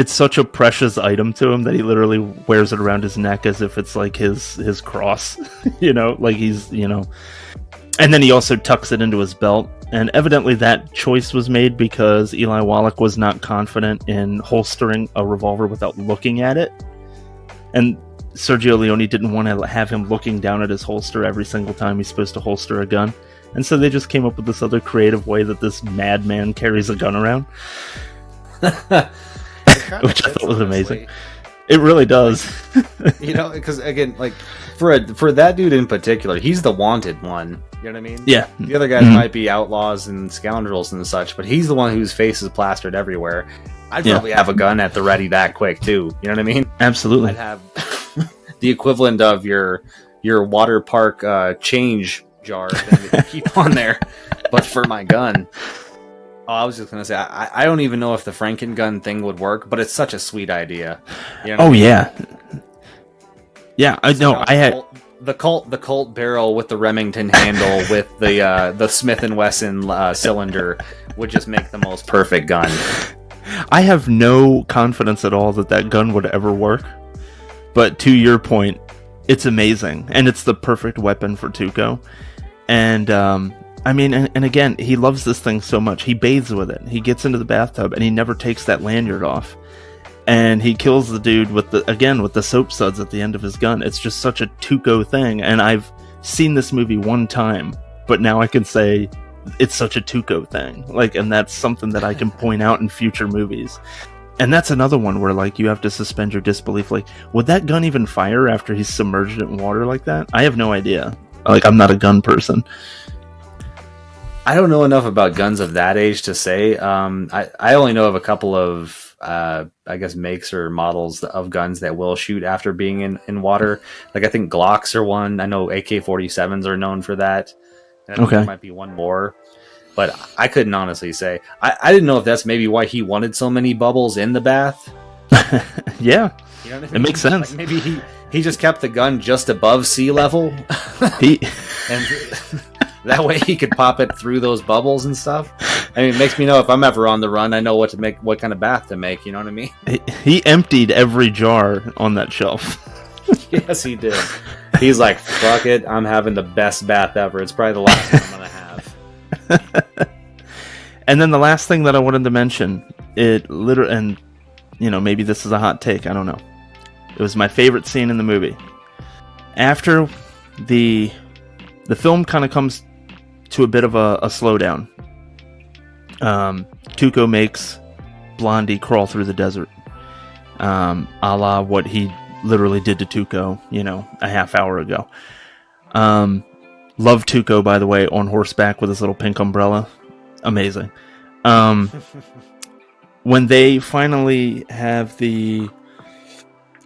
such a precious item to him that he literally wears it around his neck as if it's like his cross. Like he's, And then he also tucks it into his belt. And evidently that choice was made because Eli Wallach was not confident in holstering a revolver without looking at it. And Sergio Leone didn't want to have him looking down at his holster every single time he's supposed to holster a gun. And so they just came up with this other creative way that this madman carries a gun around. Which I thought was amazing. It really does. Because again, like for that dude in particular, he's the wanted one. You know what I mean? Yeah. The other guys might be outlaws and scoundrels and such, but he's the one whose face is plastered everywhere. I'd probably have a gun at the ready that quick too. You know what I mean? Absolutely. I'd have the equivalent of your water park change jar that you keep on there, but for my gun. Oh, I was just gonna say, I don't even know if the Franken gun thing would work, but it's such a sweet idea. You know what I mean? Yeah. Yeah, I know. I had the Colt barrel with the Remington handle with the Smith and Wesson cylinder would just make the most perfect gun. I have no confidence at all that gun would ever work. But to your point, it's amazing, and it's the perfect weapon for Tuco. And I mean, and again, he loves this thing so much. He bathes with it. He gets into the bathtub, and he never takes that lanyard off. And he kills the dude with the soap suds at the end of his gun. It's just such a Tuco thing. And I've seen this movie one time, but now I can say it's such a Tuco thing. Like, and that's something that I can point out in future movies. And that's another one where, like, you have to suspend your disbelief. Like, would that gun even fire after he's submerged it in water like that? I have no idea. Like, I'm not a gun person. I don't know enough about guns of that age to say. I only know of a couple of I guess makes or models of guns that will shoot after being in water. Like, I think Glocks are one. I know AK-47s are known for that. And I think there might be one more, but I couldn't honestly say. I didn't know if that's maybe why he wanted so many bubbles in the bath. Yeah, you know what I mean? It makes sense. Like, maybe he just kept the gun just above sea level. And that way he could pop it through those bubbles and stuff. I mean, it makes me know if I'm ever on the run, I know what kind of bath to make. You know what I mean? He emptied every jar on that shelf. Yes, he did. He's like, fuck it, I'm having the best bath ever. It's probably the last one I'm going to have. And then the last thing that I wanted to mention, and maybe this is a hot take, I don't know. It was my favorite scene in the movie. After the film kind of comes to a bit of a slowdown, Tuco makes Blondie crawl through the desert, a la what he literally did to Tuco, a half hour ago. Love Tuco, by the way, on horseback with his little pink umbrella. Amazing. When they finally have the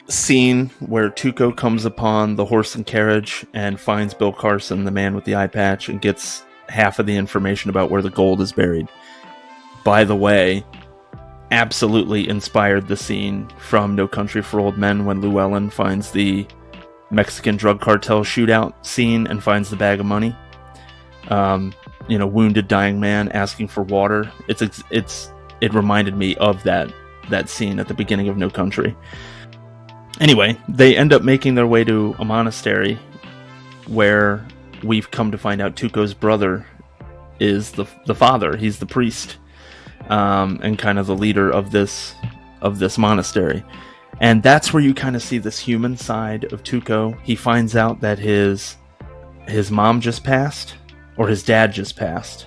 scene where Tuco comes upon the horse and carriage and finds Bill Carson, the man with the eye patch, and gets half of the information about where the gold is buried. By the way, absolutely inspired the scene from No Country for Old Men when Llewellyn finds the Mexican drug cartel shootout scene and finds the bag of money. Wounded, dying man asking for water. It reminded me of that scene at the beginning of No Country. Anyway, they end up making their way to a monastery where we've come to find out Tuco's brother is the father. He's the priest, and kind of the leader of this monastery. And that's where you kind of see this human side of Tuco. He finds out that his mom just passed, or his dad just passed,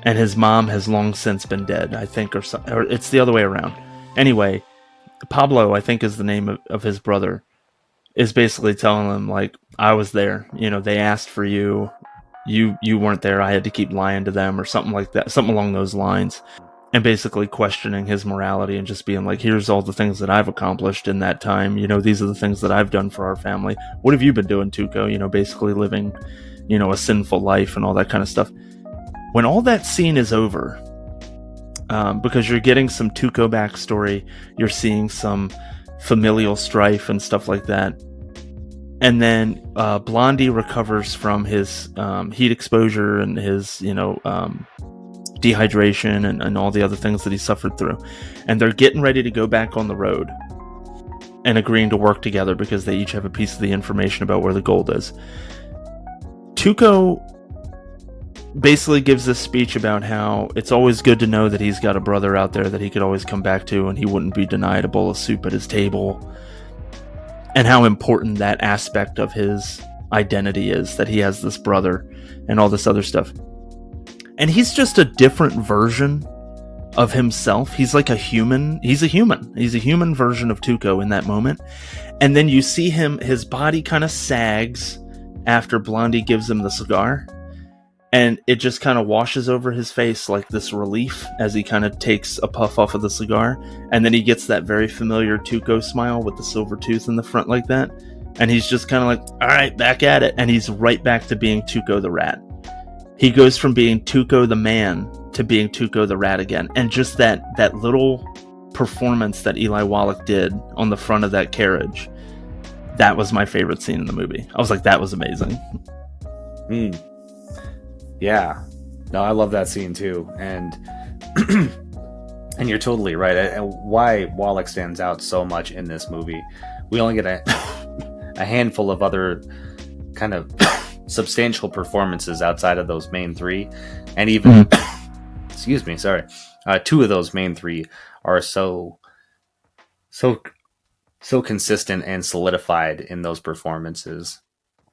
and his mom has long since been dead, I think, or it's the other way around. Anyway, Pablo, I think is the name of his brother, is basically telling him, like, I was there, they asked for you, you weren't there, I had to keep lying to them, or something like that, something along those lines, and basically questioning his morality and just being like, here's all the things that I've accomplished in that time, these are the things that I've done for our family. What have you been doing, Tuco? Basically living, a sinful life and all that kind of stuff. When all that scene is over, because you're getting some Tuco backstory, you're seeing some familial strife and stuff like that. And then Blondie recovers from his heat exposure and his, dehydration and all the other things that he suffered through. And they're getting ready to go back on the road and agreeing to work together because they each have a piece of the information about where the gold is. Tuco basically gives this speech about how it's always good to know that he's got a brother out there that he could always come back to and he wouldn't be denied a bowl of soup at his table, and how important that aspect of his identity is, that he has this brother and all this other stuff. And he's just a different version of himself. He's like a human. He's a human version of Tuco in that moment. And then you see his body kind of sags after Blondie gives him the cigar. And it just kind of washes over his face like this relief as he kind of takes a puff off of the cigar. And then he gets that very familiar Tuco smile with the silver tooth in the front like that. And he's just kind of like, all right, back at it. And he's right back to being Tuco the Rat. He goes from being Tuco the man to being Tuco the Rat again. And just that little performance that Eli Wallach did on the front of that carriage, that was my favorite scene in the movie. I was like, that was amazing. Yeah. No, I love that scene too. And and you're totally right. And why Wallach stands out so much in this movie. We only get a handful of other kind of substantial performances outside of those main three. And even excuse me, sorry. Two of those main three are so consistent and solidified in those performances.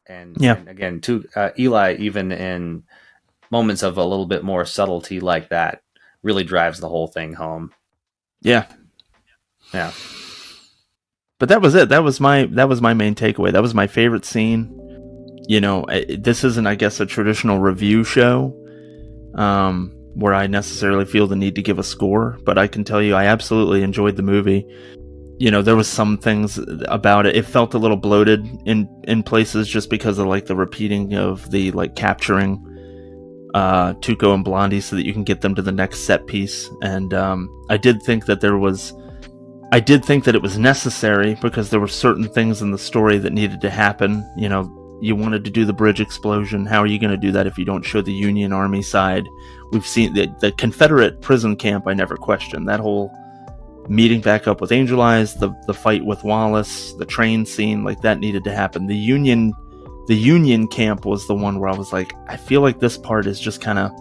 And again, Eli, even in moments of a little bit more subtlety like that, really drives the whole thing home. Yeah. But that was it. That was my main takeaway. That was my favorite scene. You know, this isn't, I guess, a traditional review show where I necessarily feel the need to give a score, but I can tell you I absolutely enjoyed the movie. You know, there was some things about it. It felt a little bloated in places just because of like the repeating of the like capturing Tuco and Blondie so that you can get them to the next set piece. And I did think that it was necessary because there were certain things in the story that needed to happen. You know, you wanted to do the bridge explosion. How are you going to do that if you don't show the Union Army side? We've seen the Confederate prison camp. I never questioned that whole meeting back up with Angel Eyes, the fight with Wallace, the train scene, like that needed to happen. The Union camp was the one where I was like, I feel like this part is just kind of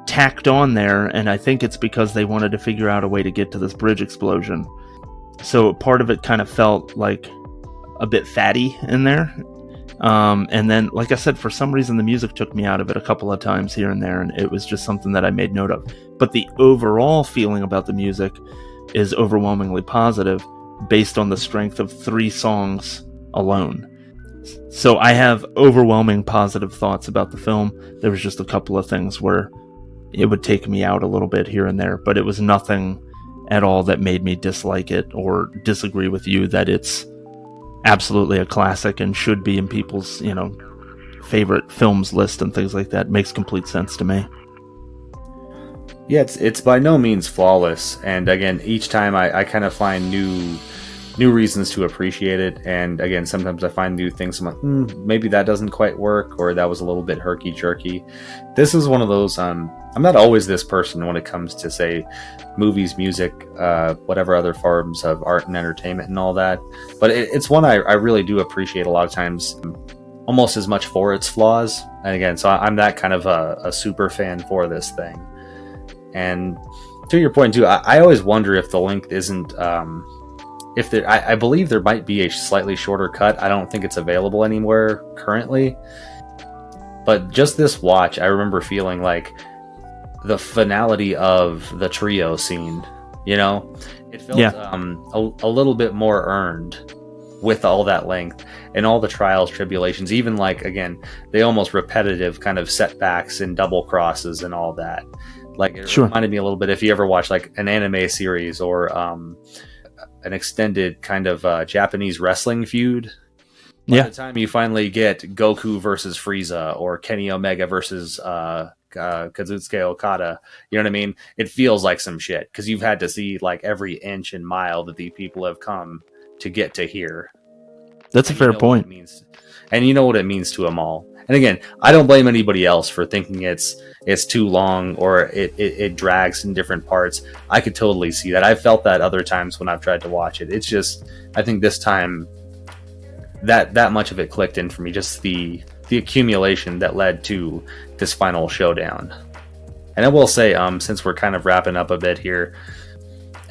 tacked on there, and I think it's because they wanted to figure out a way to get to this bridge explosion. So part of it kind of felt like a bit fatty in there. And then, like I said, for some reason the music took me out of it a couple of times here and there, and it was just something that I made note of. But the overall feeling about the music is overwhelmingly positive based on the strength of 3 songs alone. So I have overwhelming positive thoughts about the film. There was just a couple of things where it would take me out a little bit here and there, but it was nothing at all that made me dislike it or disagree with you that it's absolutely a classic and should be in people's, you know, favorite films list and things like that. It makes complete sense to me. Yeah, it's by no means flawless, and again, each time I kind of find new reasons to appreciate it, and again, sometimes I find new things. I'm like, maybe that doesn't quite work, or that was a little bit herky-jerky. This is one of those, I'm not always this person when it comes to, say, movies, music, whatever other forms of art and entertainment and all that, but it's one I really do appreciate a lot of times, almost as much for its flaws. And again, so I'm that kind of a super fan for this thing. And to your point too, I always wonder if the length isn't, if there, I believe there might be a slightly shorter cut. I don't think it's available anywhere currently, but just this watch, I remember feeling like the finality of the trio scene, you know, it felt a little bit more earned with all that length and all the trials, tribulations, even like, again, the almost repetitive kind of setbacks and double crosses and all that. Like, it reminded me a little bit, if you ever watch like an anime series or an extended kind of Japanese wrestling feud. By the time you finally get Goku versus Frieza or Kenny Omega versus Kazuchika Okada, you know what I mean? It feels like some shit because you've had to see like every inch and mile that the people have come to get to here. That's a fair point. And you know what it means to them all. And again, I don't blame anybody else for thinking it's too long or it drags in different parts. I could totally see that. I've felt that other times when I've tried to watch it. It's just, I think this time that much of it clicked in for me. Just the accumulation that led to this final showdown. And I will say, since we're kind of wrapping up a bit here,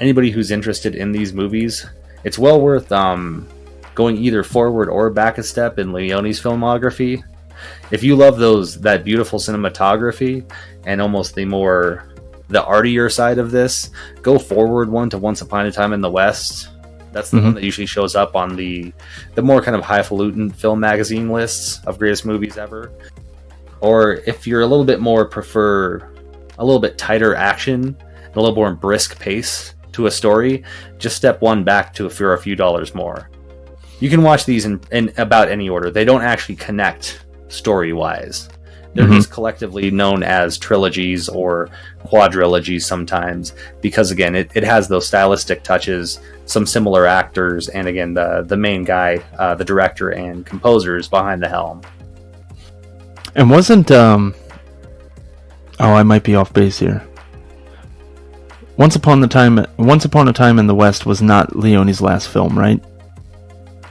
anybody who's interested in these movies, it's well worth going either forward or back a step in Leone's filmography. If you love that beautiful cinematography and almost the artier side of this, go forward one to Once Upon a Time in the West. That's the one that usually shows up on the more kind of highfalutin film magazine lists of greatest movies ever. Or if you're a little bit more prefer a little bit tighter action and a little more brisk pace to a story, just step one back for a few dollars more. You can watch these in about any order. They don't actually connect story-wise. They're just collectively known as trilogies or quadrilogies sometimes, because again, it has those stylistic touches, some similar actors, and again, the main guy, the director and composer is behind the helm. And wasn't I might be off base here. Once Upon a Time in the West was not Leone's last film, right?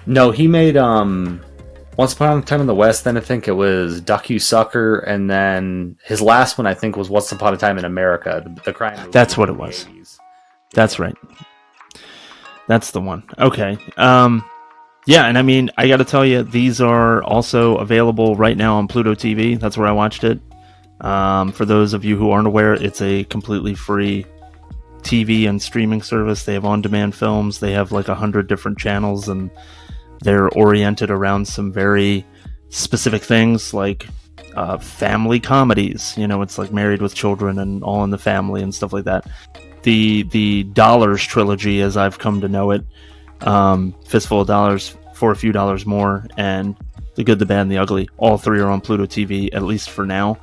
No, he made Once Upon a Time in the West, then I think it was Duck You Sucker, and then his last one I think was Once Upon a Time in America, the crime movie. That's what it was. 80s. That's right. That's the one. Okay. Yeah, and I mean, I got to tell you, these are also available right now on Pluto TV. That's where I watched it. For those of you who aren't aware, it's a completely free TV and streaming service. They have on-demand films. They have like 100 different channels, and they're oriented around some very specific things, like family comedies. You know, it's like Married with Children and All in the Family and stuff like that. The Dollars trilogy, as I've come to know it, Fistful of Dollars for a Few Dollars More, and The Good, the Bad, and the Ugly. All three are on Pluto TV, at least for now.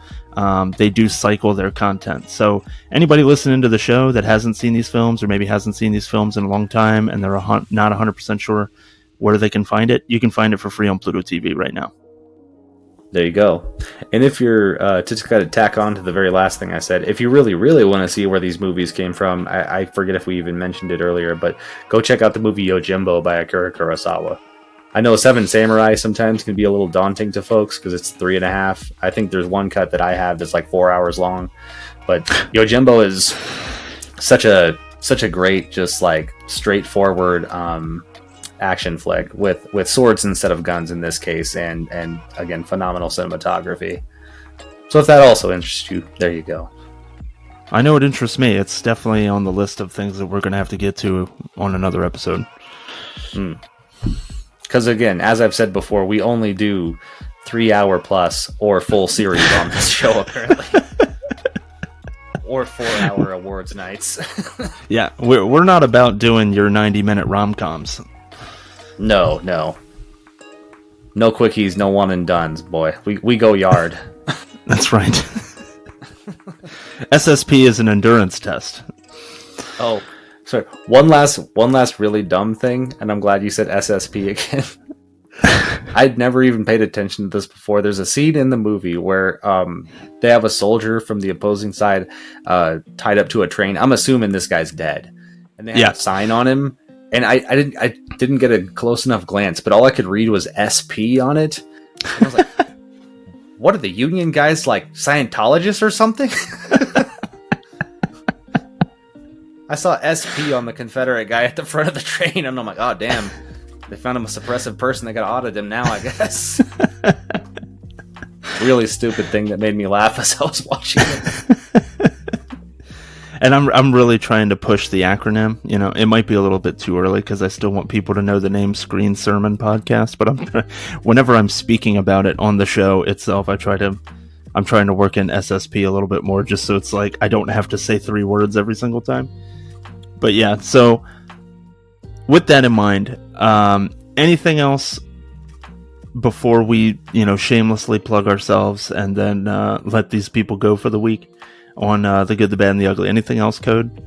They do cycle their content. So anybody listening to the show that hasn't seen these films, or maybe hasn't seen these films in a long time, and they're not 100% sure where they can find it, you can find it for free on Pluto TV right now. There you go. And if you're, to just kind of tack on to the very last thing I said, if you really, really want to see where these movies came from, I forget if we even mentioned it earlier, but go check out the movie Yojimbo by Akira Kurosawa. I know Seven Samurai sometimes can be a little daunting to folks because it's 3.5. I think there's one cut that I have that's like 4 hours long. But Yojimbo is such a great, just like straightforward action flick with swords instead of guns in this case, and again, phenomenal cinematography. So if that also interests you, there you go. I know it interests me. It's definitely on the list of things that we're going to have to get to on another episode. Because again, as I've said before, we only do 3 hour plus or full series on this show apparently. Or 4 hour awards nights. Yeah, we're not about doing your 90-minute rom-coms. No quickies, no one and dones, boy. We go yard. That's right. SSP is an endurance test. Oh, sorry. One last really dumb thing, and I'm glad you said SSP again. I'd never even paid attention to this before. There's a scene in the movie where they have a soldier from the opposing side tied up to a train. I'm assuming this guy's dead, and they have a sign on him. And I didn't get a close enough glance, but all I could read was SP on it. And I was like, what are the Union guys, like Scientologists or something? I saw SP on the Confederate guy at the front of the train, and I'm like, oh, damn. They found him a suppressive person. They got to audit him now, I guess. Really stupid thing that made me laugh as I was watching it. And I'm really trying to push the acronym. You know, it might be a little bit too early because I still want people to know the name Screen Sermon Podcast. But whenever I'm speaking about it on the show itself, I'm trying to work in SSP a little bit more, just so it's like I don't have to say 3 words every single time. But yeah, so with that in mind, anything else before we, shamelessly plug ourselves and then let these people go for the week on The Good, the Bad, and the Ugly? Anything else, Code?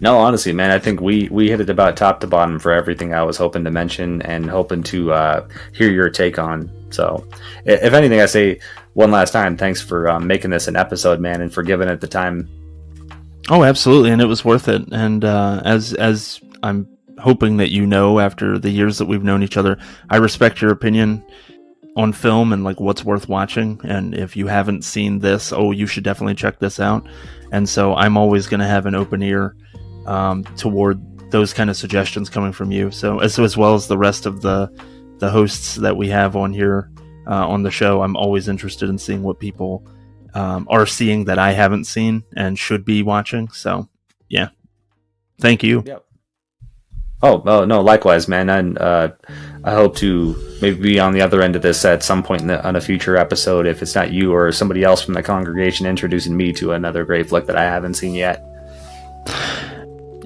No, honestly, man, I think we hit it about top to bottom for everything I was hoping to mention and hoping to hear your take on. So, if anything, I say one last time, thanks for making this an episode, man, and for giving it the time. Oh, absolutely, and it was worth it. And as I'm hoping that after the years that we've known each other, I respect your opinion on film and like what's worth watching. And if you haven't seen this, you should definitely check this out. And so I'm always going to have an open ear toward those kind of suggestions coming from you. So as well as the rest of the hosts that we have on here on the show, I'm always interested in seeing what people are seeing that I haven't seen and should be watching. So yeah, thank you. Yep. Oh no, likewise, man. And I hope to maybe be on the other end of this at some point on a future episode, if it's not you or somebody else from the congregation introducing me to another great flick that I haven't seen yet.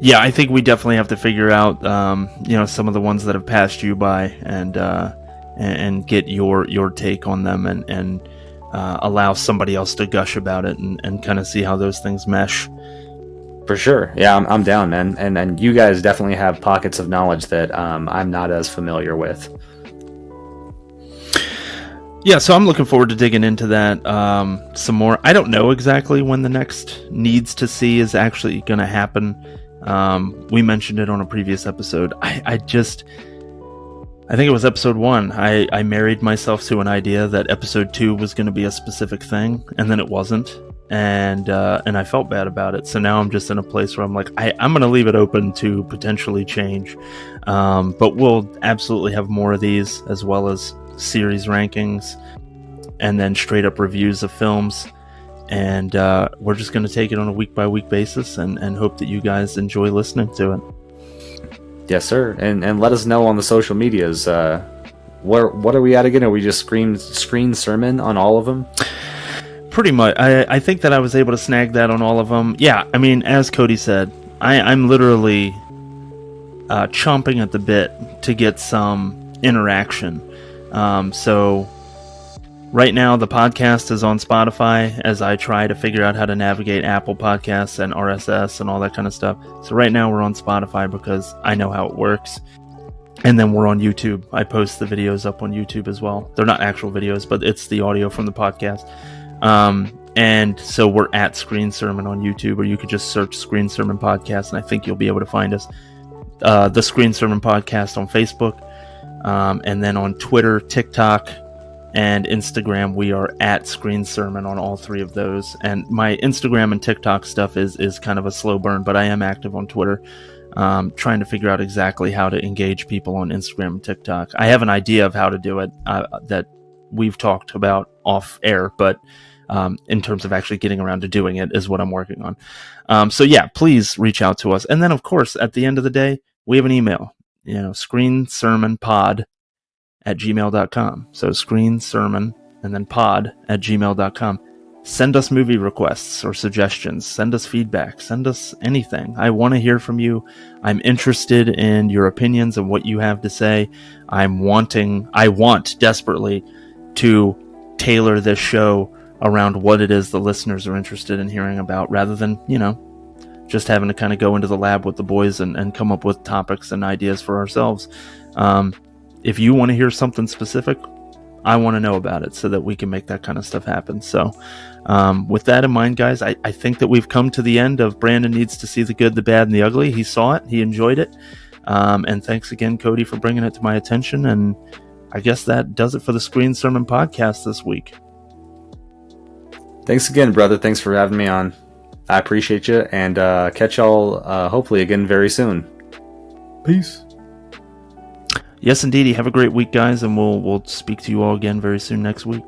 Yeah, I think we definitely have to figure out, some of the ones that have passed you by and get your take on them. And allow somebody else to gush about it and kind of see how those things mesh. For sure. Yeah, I'm down, man. And you guys definitely have pockets of knowledge that I'm not as familiar with. Yeah, so I'm looking forward to digging into that some more. I don't know exactly when the next Needs to See is actually going to happen. We mentioned it on a previous episode. I think it was episode 1. I married myself to an idea that episode 2 was going to be a specific thing, and then it wasn't. And I felt bad about it. So now I'm just in a place where I'm like, I'm going to leave it open to potentially change. But we'll absolutely have more of these, as well as series rankings and then straight up reviews of films. And we're just going to take it on a week-by-week basis and hope that you guys enjoy listening to it. Yes, sir. And let us know on the social medias. What are we at again? Are we just screen sermon on all of them? Pretty much. I think that I was able to snag that on all of them. Yeah, I mean, as Cody said, I'm literally chomping at the bit to get some interaction. So right now the podcast is on Spotify as I try to figure out how to navigate Apple Podcasts and RSS and all that kind of stuff. So right now we're on Spotify because I know how it works. And then we're on YouTube. I post the videos up on YouTube as well. They're not actual videos, but it's the audio from the podcast. And so we're at Screen Sermon on YouTube, or you could just search Screen Sermon Podcast, and I think you'll be able to find us. The Screen Sermon Podcast on Facebook, and then on Twitter, TikTok, and Instagram, we are at Screen Sermon on all 3 of those. And my Instagram and TikTok stuff is kind of a slow burn, but I am active on Twitter, trying to figure out exactly how to engage people on Instagram and TikTok. I have an idea of how to do it that we've talked about off air, but in terms of actually getting around to doing it is what I'm working on. So yeah, please reach out to us. And then of course, at the end of the day, we have an email, screensermonpod@gmail.com. So screensermon and then pod@gmail.com. Send us movie requests or suggestions. Send us feedback. Send us anything. I want to hear from you. I'm interested in your opinions and what you have to say. I want desperately to tailor this show around what it is the listeners are interested in hearing about, rather than, just having to kind of go into the lab with the boys and come up with topics and ideas for ourselves. If you want to hear something specific, I want to know about it so that we can make that kind of stuff happen. So with that in mind, guys, I think that we've come to the end of Brandon Needs to See the Good, the Bad, and the Ugly. He saw it. He enjoyed it. And thanks again, Cody, for bringing it to my attention. And I guess that does it for the Screen Sermon Podcast this week. Thanks again, brother. Thanks for having me on. I appreciate you, and catch y'all hopefully again very soon. Peace. Yes, indeedy. Have a great week, guys, and we'll speak to you all again very soon next week.